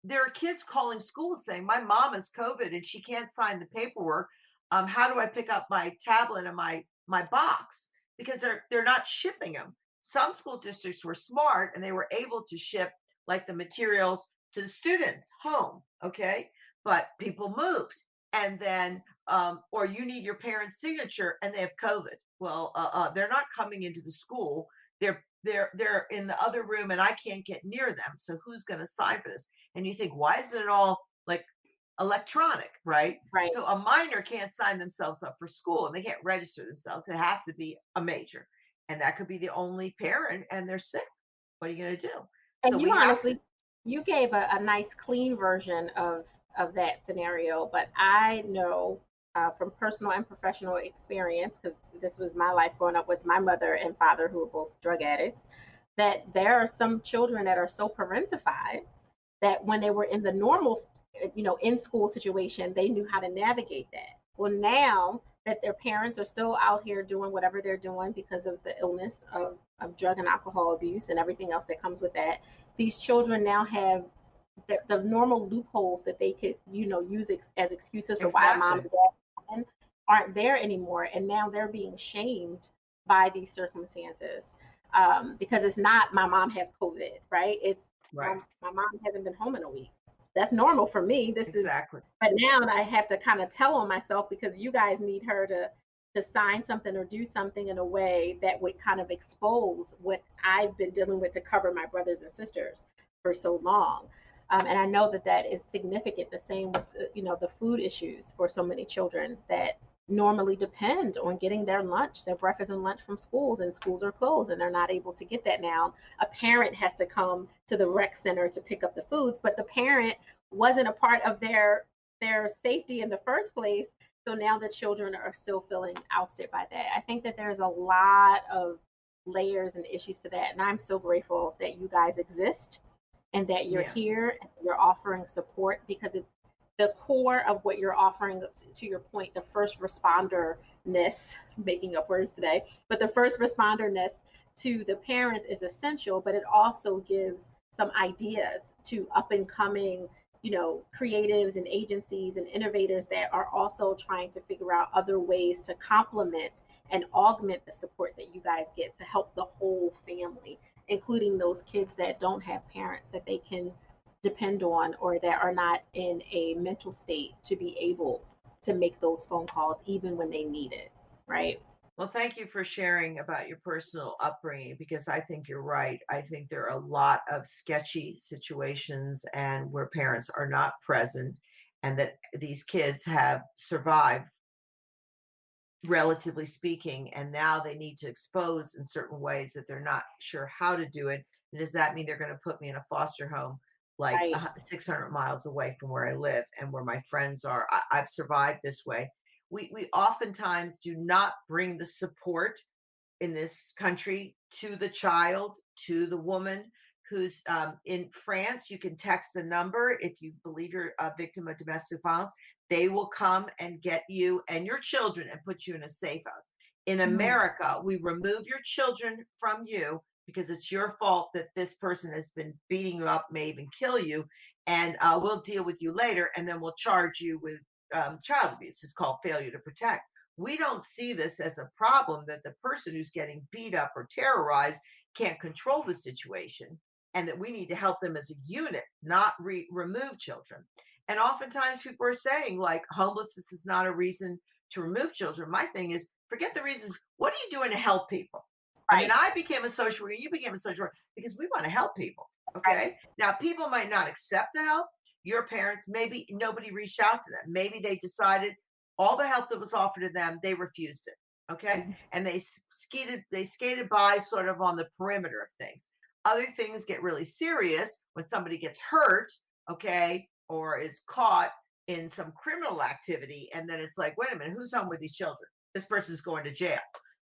there are kids calling school saying, "My mom has COVID and she can't sign the paperwork. How do I pick up my tablet and my box?" Because they're not shipping them. Some school districts were smart and they were able to ship like the materials to the students home. Okay, but people moved, and then or you need your parents' signature and they have COVID. Well, they're not coming into the school. They're in the other room and I can't get near them. So who's going to sign for this? And you think, why isn't it all like electronic, right? Right. So a minor can't sign themselves up for school and they can't register themselves. It has to be a major, and that could be the only parent, and they're sick. What are you going to do? So And you we have to. honestly, you gave a nice clean version of that scenario, but I know from personal and professional experience, because this was my life growing up with my mother and father who were both drug addicts, that there are some children that are so parentified that when they were in the normal, in school situation, they knew how to navigate that. Well, now that their parents are still out here doing whatever they're doing because of the illness of drug and alcohol abuse and everything else that comes with that, these children now have the normal loopholes that they could, use as excuses for why mom Exactly. and dad aren't there anymore. And now they're being shamed by these circumstances, because it's not my mom has COVID, right? It's Right. my mom hasn't been home in a week. That's normal for me. This is, Exactly. but now I have to kind of tell on myself because you guys need her to sign something or do something in a way that would kind of expose what I've been dealing with to cover my brothers and sisters for so long. And I know that that is significant. The same with the food issues for so many children that normally depend on getting their lunch, their breakfast and lunch from schools, and schools are closed and they're not able to get that now. A parent has to come to the rec center to pick up the foods, but the parent wasn't a part of their safety in the first place. So now the children are still feeling ousted by that. I think that there's a lot of layers and issues to that. And I'm so grateful that you guys exist and that you're Yeah. here and you're offering support because it's the core of what you're offering. To your point, the first responderness, making up words today, but the first responderness to the parents is essential, but it also gives some ideas to up and coming creatives and agencies and innovators that are also trying to figure out other ways to complement and augment the support that you guys get to help the whole family, including those kids that don't have parents that they can depend on or that are not in a mental state to be able to make those phone calls even when they need it, right? Well, thank you for sharing about your personal upbringing because I think you're right. I think there are a lot of sketchy situations and where parents are not present and that these kids have survived, relatively speaking, and now they need to expose in certain ways that they're not sure how to do it. And does that mean they're going to put me in a foster home like Right, 600 miles away from where I live and where my friends are? I've survived this way. We oftentimes do not bring the support in this country to the child, to the woman who's in France. You can text a number if you believe you're a victim of domestic violence. They will come and get you and your children and put you in a safe house. In mm-hmm. America, we remove your children from you because it's your fault that this person has been beating you up, may even kill you, and we'll deal with you later, and then we'll charge you with child abuse. It's called failure to protect. We don't see this as a problem that the person who's getting beat up or terrorized can't control the situation and that we need to help them as a unit, not remove children. And oftentimes people are saying, like, homelessness is not a reason to remove children. My thing is, forget the reasons. What are you doing to help people? I mean, Right, I became a social worker, you became a social worker because we want to help people. right, Okay. Now, people might not accept the help. Your parents, maybe nobody reached out to them. Maybe they decided all the help that was offered to them, they refused it. Okay. mm-hmm. And they skated by sort of on the perimeter of things. Other things get really serious when somebody gets hurt, okay, or is caught in some criminal activity. And then it's like, wait a minute, who's home with these children? This person's going to jail,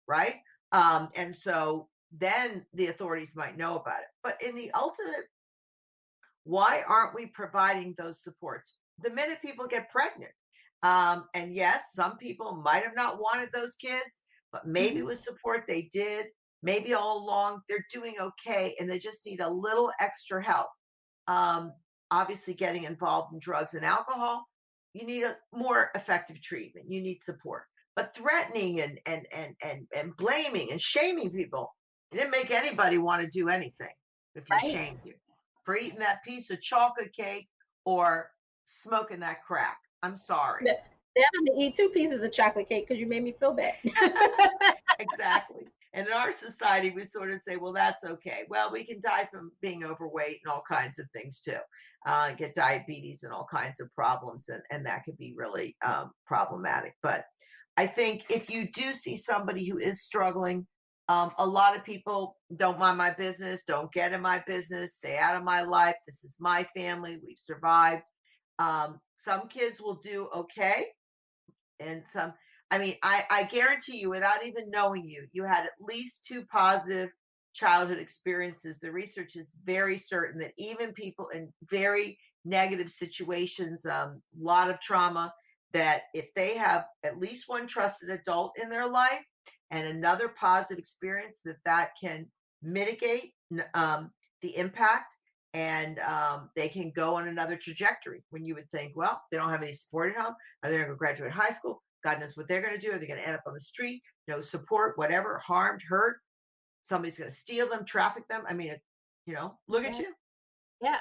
right? And so then the authorities might know about it. But in the ultimate, why aren't we providing those supports the minute people get pregnant? And yes, some people might have not wanted those kids, but maybe Mm-hmm. with support they did. Maybe all along they're doing okay and they just need a little extra help. Um, Obviously, getting involved in drugs and alcohol, you need a more effective treatment. You need support. But threatening and blaming and shaming people, it didn't make anybody want to do anything if you Right. shamed you for eating that piece of chocolate cake or smoking that crack. I'm sorry. Then I'm gonna eat two pieces of chocolate cake because you made me feel bad. Exactly. And in our society, we sort of say, well, that's okay. Well, we can die from being overweight and all kinds of things too, get diabetes and all kinds of problems. And that could be really problematic. But I think if you do see somebody who is struggling, a lot of people don't mind my business, don't get in my business, stay out of my life. This is my family. We've survived. Some kids will do okay and some. I mean, I guarantee you, without even knowing you, you had at least two positive childhood experiences. The research is very certain that even people in very negative situations, a lot of trauma, that if they have at least one trusted adult in their life and another positive experience, that can mitigate the impact and they can go on another trajectory when you would think, well, they don't have any support at home. Are they going to graduate high school? God knows what they're going to do. Are they going to end up on the street? No support, whatever, harmed, hurt. Somebody's going to steal them, traffic them. I mean, look at Yeah. you. Yeah,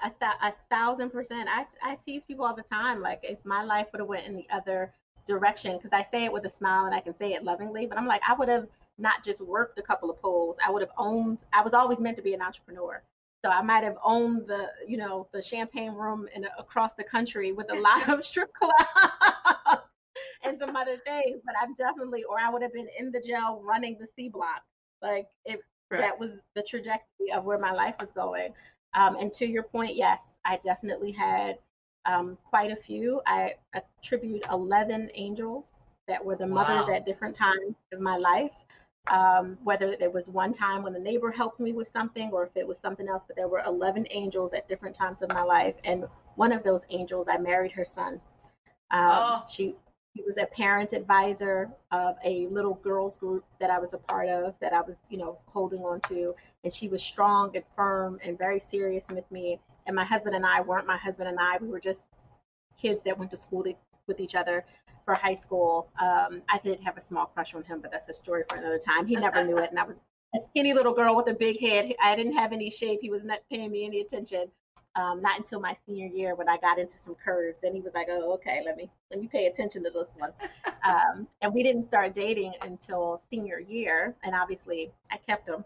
1,000%. I tease people all the time. Like, if my life would have went in the other direction, because I say it with a smile and I can say it lovingly, but I'm like, I would have not just worked a couple of poles. I would have owned. I was always meant to be an entrepreneur. So I might have owned the champagne room across the country with a lot of strip clubs and some other things. But I'm definitely, or I would have been in the jail running the C block. Like, if Right. that was the trajectory of where my life was going. And to your point, yes, I definitely had quite a few. I attribute 11 angels that were the mothers Wow. at different times of my life. Whether there was one time when the neighbor helped me with something or if it was something else, but there were 11 angels at different times of my life. And one of those angels, I married her son. Oh, She was a parent advisor of a little girls group that I was a part of, that I was, holding on to. And she was strong and firm and very serious with me. And my husband and I weren't my husband and I. We were just kids that went to school with each other for high school. I did have a small crush on him, but that's a story for another time. He never knew it. And I was a skinny little girl with a big head. I didn't have any shape. He was not paying me any attention. Not until my senior year when I got into some curves. Then he was like, "Oh, okay, let me pay attention to this one." And we didn't start dating until senior year, and obviously I kept him.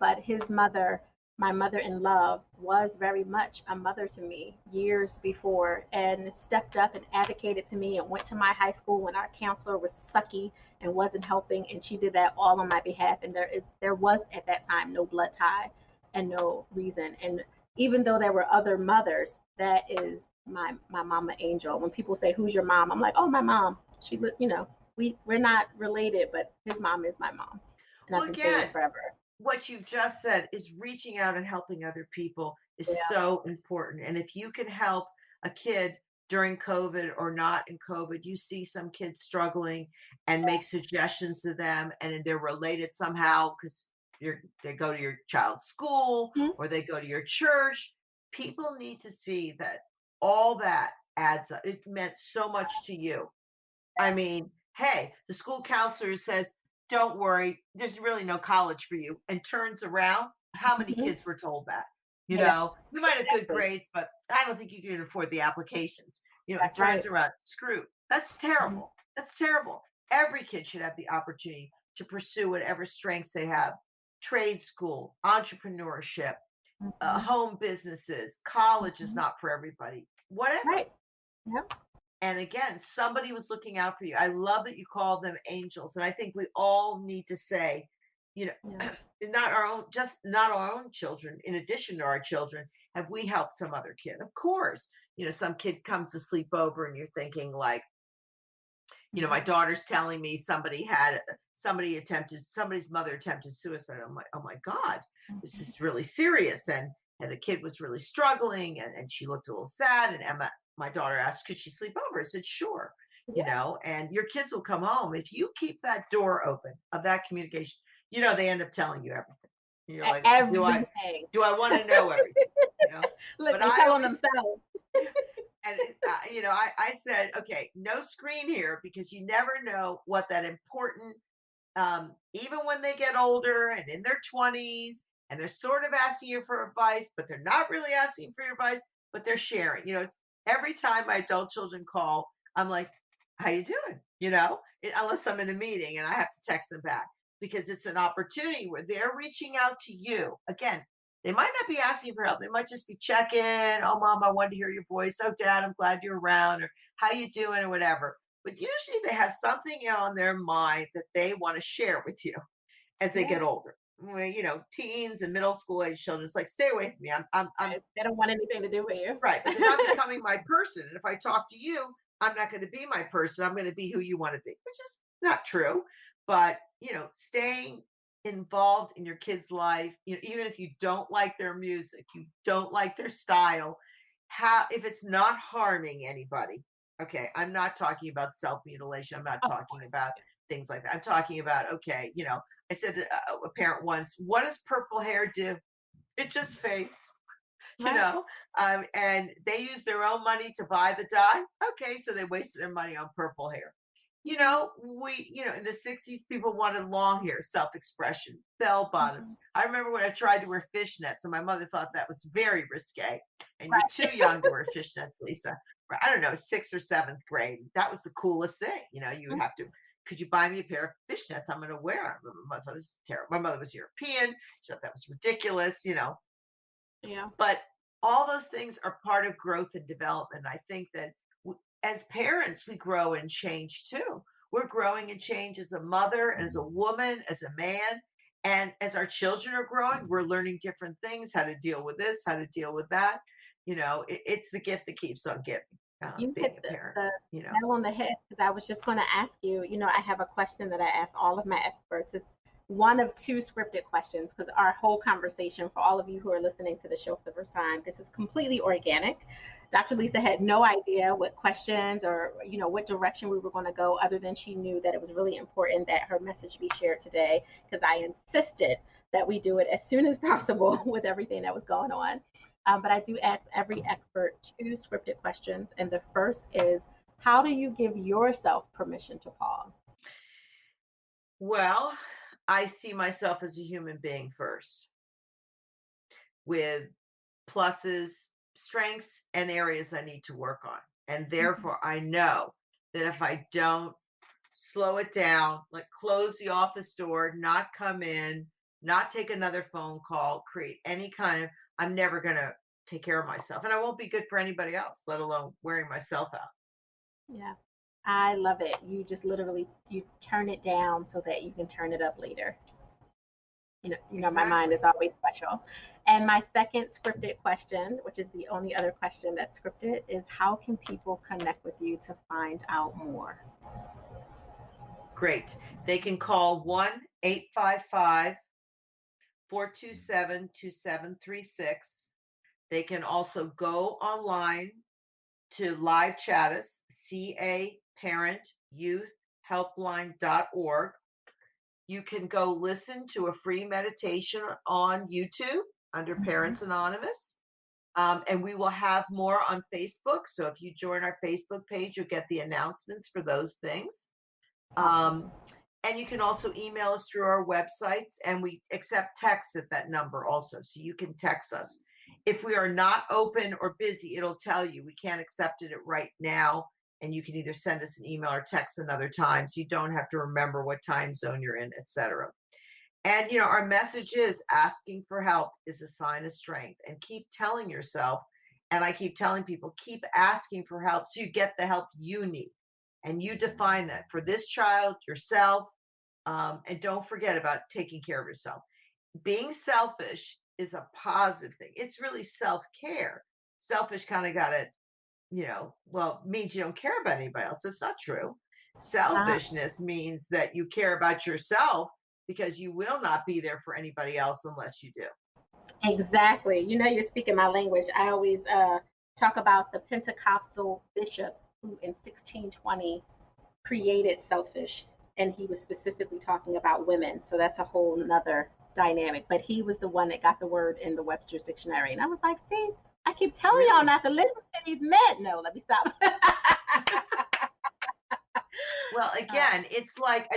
But his mother, my mother in love, was very much a mother to me years before, and stepped up and advocated to me and went to my high school when our counselor was sucky and wasn't helping, and she did that all on my behalf. And there was at that time no blood tie and no reason. And even though there were other mothers, that is my mama angel. When people say, "Who's your mom?" I'm like, "Oh, my mom. She, we're not related, but his mom is my mom, and well, I've been saying again, it forever." what you've just said is reaching out and helping other people is Yeah. so important. And if you can help a kid during COVID or not in COVID, you see some kids struggling and make suggestions to them, and they're related somehow because they go to your child's school Mhm. or they go to your church. People need to see that all that adds up. It meant so much to you. I mean, hey, the school counselor says, don't worry, there's really no college for you, and turns around. How many Mhm. kids were told that? Yeah, You might have good exactly. grades, but I don't think you can afford the applications. And That's turns right. around, screw. That's Mhm. terrible. That's terrible. Every kid should have the opportunity to pursue whatever strengths they have. Trade school, entrepreneurship, Mhm. home businesses, college is Mhm. not for everybody. Whatever. Right. Yep. And again, somebody was looking out for you. I love that you call them angels. And I think we all need to say, you Yeah. know, not our own, just not our own children, in addition to our children, have we helped some other kid? Of course, some kid comes to sleep over and you're thinking, like, my Mhm. daughter's telling me somebody's mother attempted suicide. I'm like, oh my God, this Mhm. is really serious. And the kid was really struggling, and she looked a little sad. And Emma, my daughter, asked, could she sleep over? I said, sure. Yeah. And your kids will come home if you keep that door open of that communication. They end up telling you everything. You're like, do I Everything. do I want to know everything? You know, Look, but they I tell on always themselves. and I said, okay, no screen here because you never know what that important, even when they get older and in their 20s and they're sort of asking you for advice, but they're not really asking for your advice, but they're sharing. It's every time my adult children call, I'm like, how you doing? Unless I'm in a meeting and I have to text them back because it's an opportunity where they're reaching out to you. Again, they might not be asking for help. They might just be checking. Oh, mom, I wanted to hear your voice. Oh, dad, I'm glad you're around, or how you doing, or whatever. But usually they have something on their mind that they want to share with you as they Yeah. get older. Well, teens and middle school age children, it's like, stay away from me. I'm Right. They don't want anything to do with right you. because I'm becoming my person. And if I talk to you, I'm not going to be my person. I'm going to be who you want to be, which is not true. But, staying involved in your kid's life, even if you don't like their music, you don't like their style, if it's not harming anybody. Okay, I'm not talking about self-mutilation. I'm not Of talking course. about things like that. I'm talking about, okay, I said to a parent once, what does purple hair do? It just fades. you Right. know, and they use their own money to buy the dye. Okay, so they wasted their money on purple hair. Mhm, In the 60s, people wanted long hair, self expression, bell mhm. bottoms. I remember when I tried to wear fishnets, and my mother thought that was very risque. And you're too Right. young to wear fishnets, Lisa. I don't know, sixth or seventh grade. That was the coolest thing. You would have to, could you buy me a pair of fishnets? I'm going to wear them. My mother's terrible. My mother was European. She thought that was ridiculous. Yeah. But all those things are part of growth and development. I think that as parents, we grow and change too. We're growing and change as a mother, as a woman, as a man. And as our children are growing, we're learning different things, how to deal with this, how to deal with that. It's the gift that keeps on giving, You hit being a parent, the you know. nail on the head because I was just going to ask you. I have a question that I ask all of my experts. It's one of two scripted questions because our whole conversation, for all of you who are listening to the show for the first time, this is completely organic. Dr. Lisa had no idea what questions or what direction we were going to go, other than she knew that it was really important that her message be shared today because I insisted that we do it as soon as possible with everything that was going on. But I do ask every expert two scripted questions. And the first is, how do you give yourself permission to pause? Well, I see myself as a human being first, with pluses, strengths, and areas I need to work on. And Mhm. therefore, I know that if I don't slow it down, like close the office door, not come in, not take another phone call, create any kind of, I'm never going to take care of myself. And I won't be good for anybody else, let alone wearing myself out. Yeah, I love it. You just literally you turn it down so that you can turn it up later. My mind Exactly. is always special. And my second scripted question, which is the only other question that's scripted, is how can people connect with you to find out more? Great. They can call 1-855-427-2736. They can also go online to live chat us, caparentyouthhelpline.org. You can go listen to a free meditation on YouTube under Mhm. Parents Anonymous. And we will have more on Facebook. So if you join our Facebook page, you'll get the announcements for those things. Um, Awesome. and you can also email us through our websites, and we accept texts at that number also. So you can text us. If we are not open or busy, it'll tell you we can't accept it right now. And you can either send us an email or text another time. So you don't have to remember what time zone you're in, etc. And our message is asking for help is a sign of strength. And keep telling yourself, and I keep telling people, keep asking for help so you get the help you need. And you define that for this child, yourself, and don't forget about taking care of yourself. Being selfish is a positive thing. It's really self care. Selfish kind of got it, well, means you don't care about anybody else. That's not true. Not Selfishness means that you care about yourself because you will not be there for anybody else unless you do. exactly. You're speaking my language. I always talk about the Pentecostal bishop who in 1620 created selfish, and he was specifically talking about women. So that's a whole nother dynamic. But he was the one that got the word in the Webster's dictionary. And I was like, see, I keep telling y'all Really? not to listen to these men. No, let me stop. Well, uh, again, it's like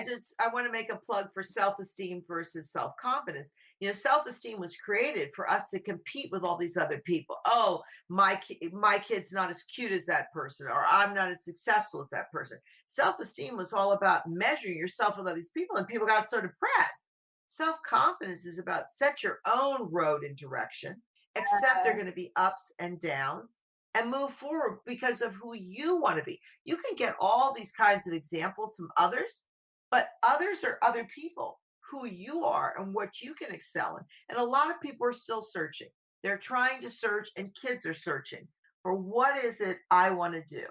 I want to make a plug for self-esteem versus self-confidence. Self-esteem was created for us to compete with all these other people. Oh, my kid's not as cute as that person, or I'm not as successful as that person. Self-esteem was all about measuring yourself with all these people, and people got so depressed. Self-confidence is about set your own road and direction, accept there are going to be ups and downs, and move forward because of who you want to be. You can get all these kinds of examples from others, but others are other people, who you are and what you can excel in. And a lot of people are still searching. They're trying to search, and kids are searching for what is it I want to do.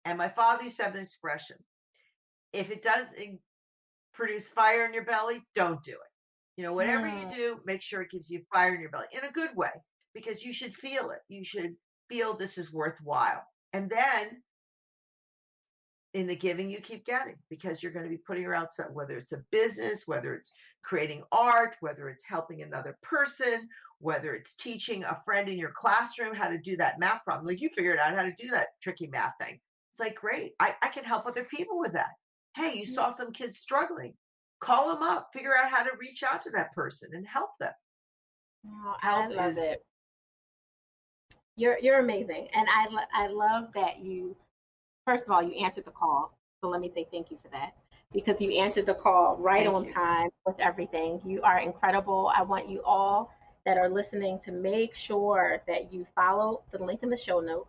And my father used to have the expression, if it doesn't produce fire in your belly, don't do it. Whatever you mm, do, make sure it gives you fire in your belly in a good way, because you should feel it. You should feel this is worthwhile. And then in the giving you keep getting, because you're going to be putting around some, whether it's a business, whether it's creating art, whether it's helping another person, whether it's teaching a friend in your classroom how to do that math problem. Like, you figured out how to do that tricky math thing. It's like, great, I can help other people with that. Hey, you saw some kids struggling, call them up, figure out how to reach out to that person and help them. Oh, I Help love is, it. You're amazing, and I love that you, first of all, you answered the call. So let me say thank you for that, because you answered the call right thank on you. time with everything. You are incredible. I want you all that are listening to make sure that you follow the link in the show notes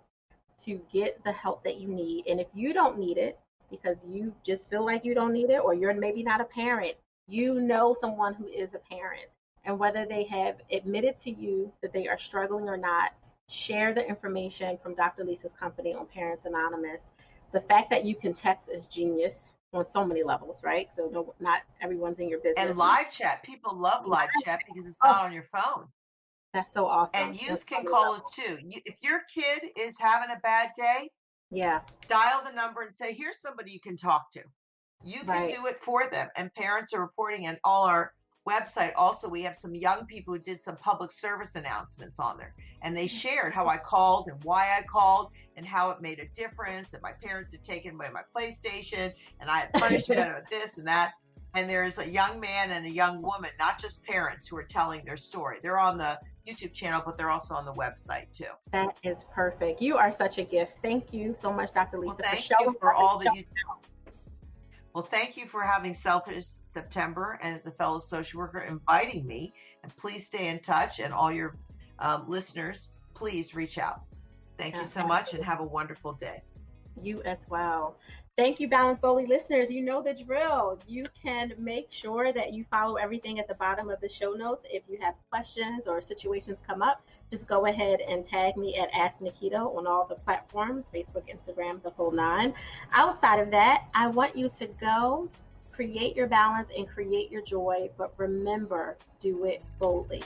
to get the help that you need. And if you don't need it because you just feel like you don't need it, or you're maybe not a parent, you know someone who is a parent. And whether they have admitted to you that they are struggling or not, share the information from Dr. Lisa's company on Parents Anonymous. The fact that you can text is genius on so many levels, right? So no, not everyone's in your And business. live chat, people love live chat because it's Oh, not on your phone. that's so awesome And on youth so can many call us levels. too. If your kid is having a bad day, Yeah, dial the number and say, here's somebody you can talk to. You can right. do it for them. And parents are reporting, and all our website also, we have some young people who did some public service announcements on there, and they shared how I called and why I called and how it made a difference, and my parents had taken away my PlayStation and I had punished them with this and that. And there's a young man and a young woman, not just parents, who are telling their story. They're on the YouTube channel, but they're also on the website too. That is perfect. You are such a gift. Thank you so much, Dr. Well, Lisa, for thank you showing for up and all that you. showing out. Well, thank you for having Selfish September, and as a fellow social worker, inviting me. And please stay in touch, and all your listeners, please reach out. Thank you so much, and have a wonderful day. You as well. Thank you, Balance Boldly listeners. You know the drill. You can make sure that you follow everything at the bottom of the show notes. If you have questions or situations come up, just go ahead and tag me at Ask Naketa on all the platforms, Facebook, Instagram, the whole nine. Outside of that, I want you to go create your balance and create your joy, but remember, do it boldly.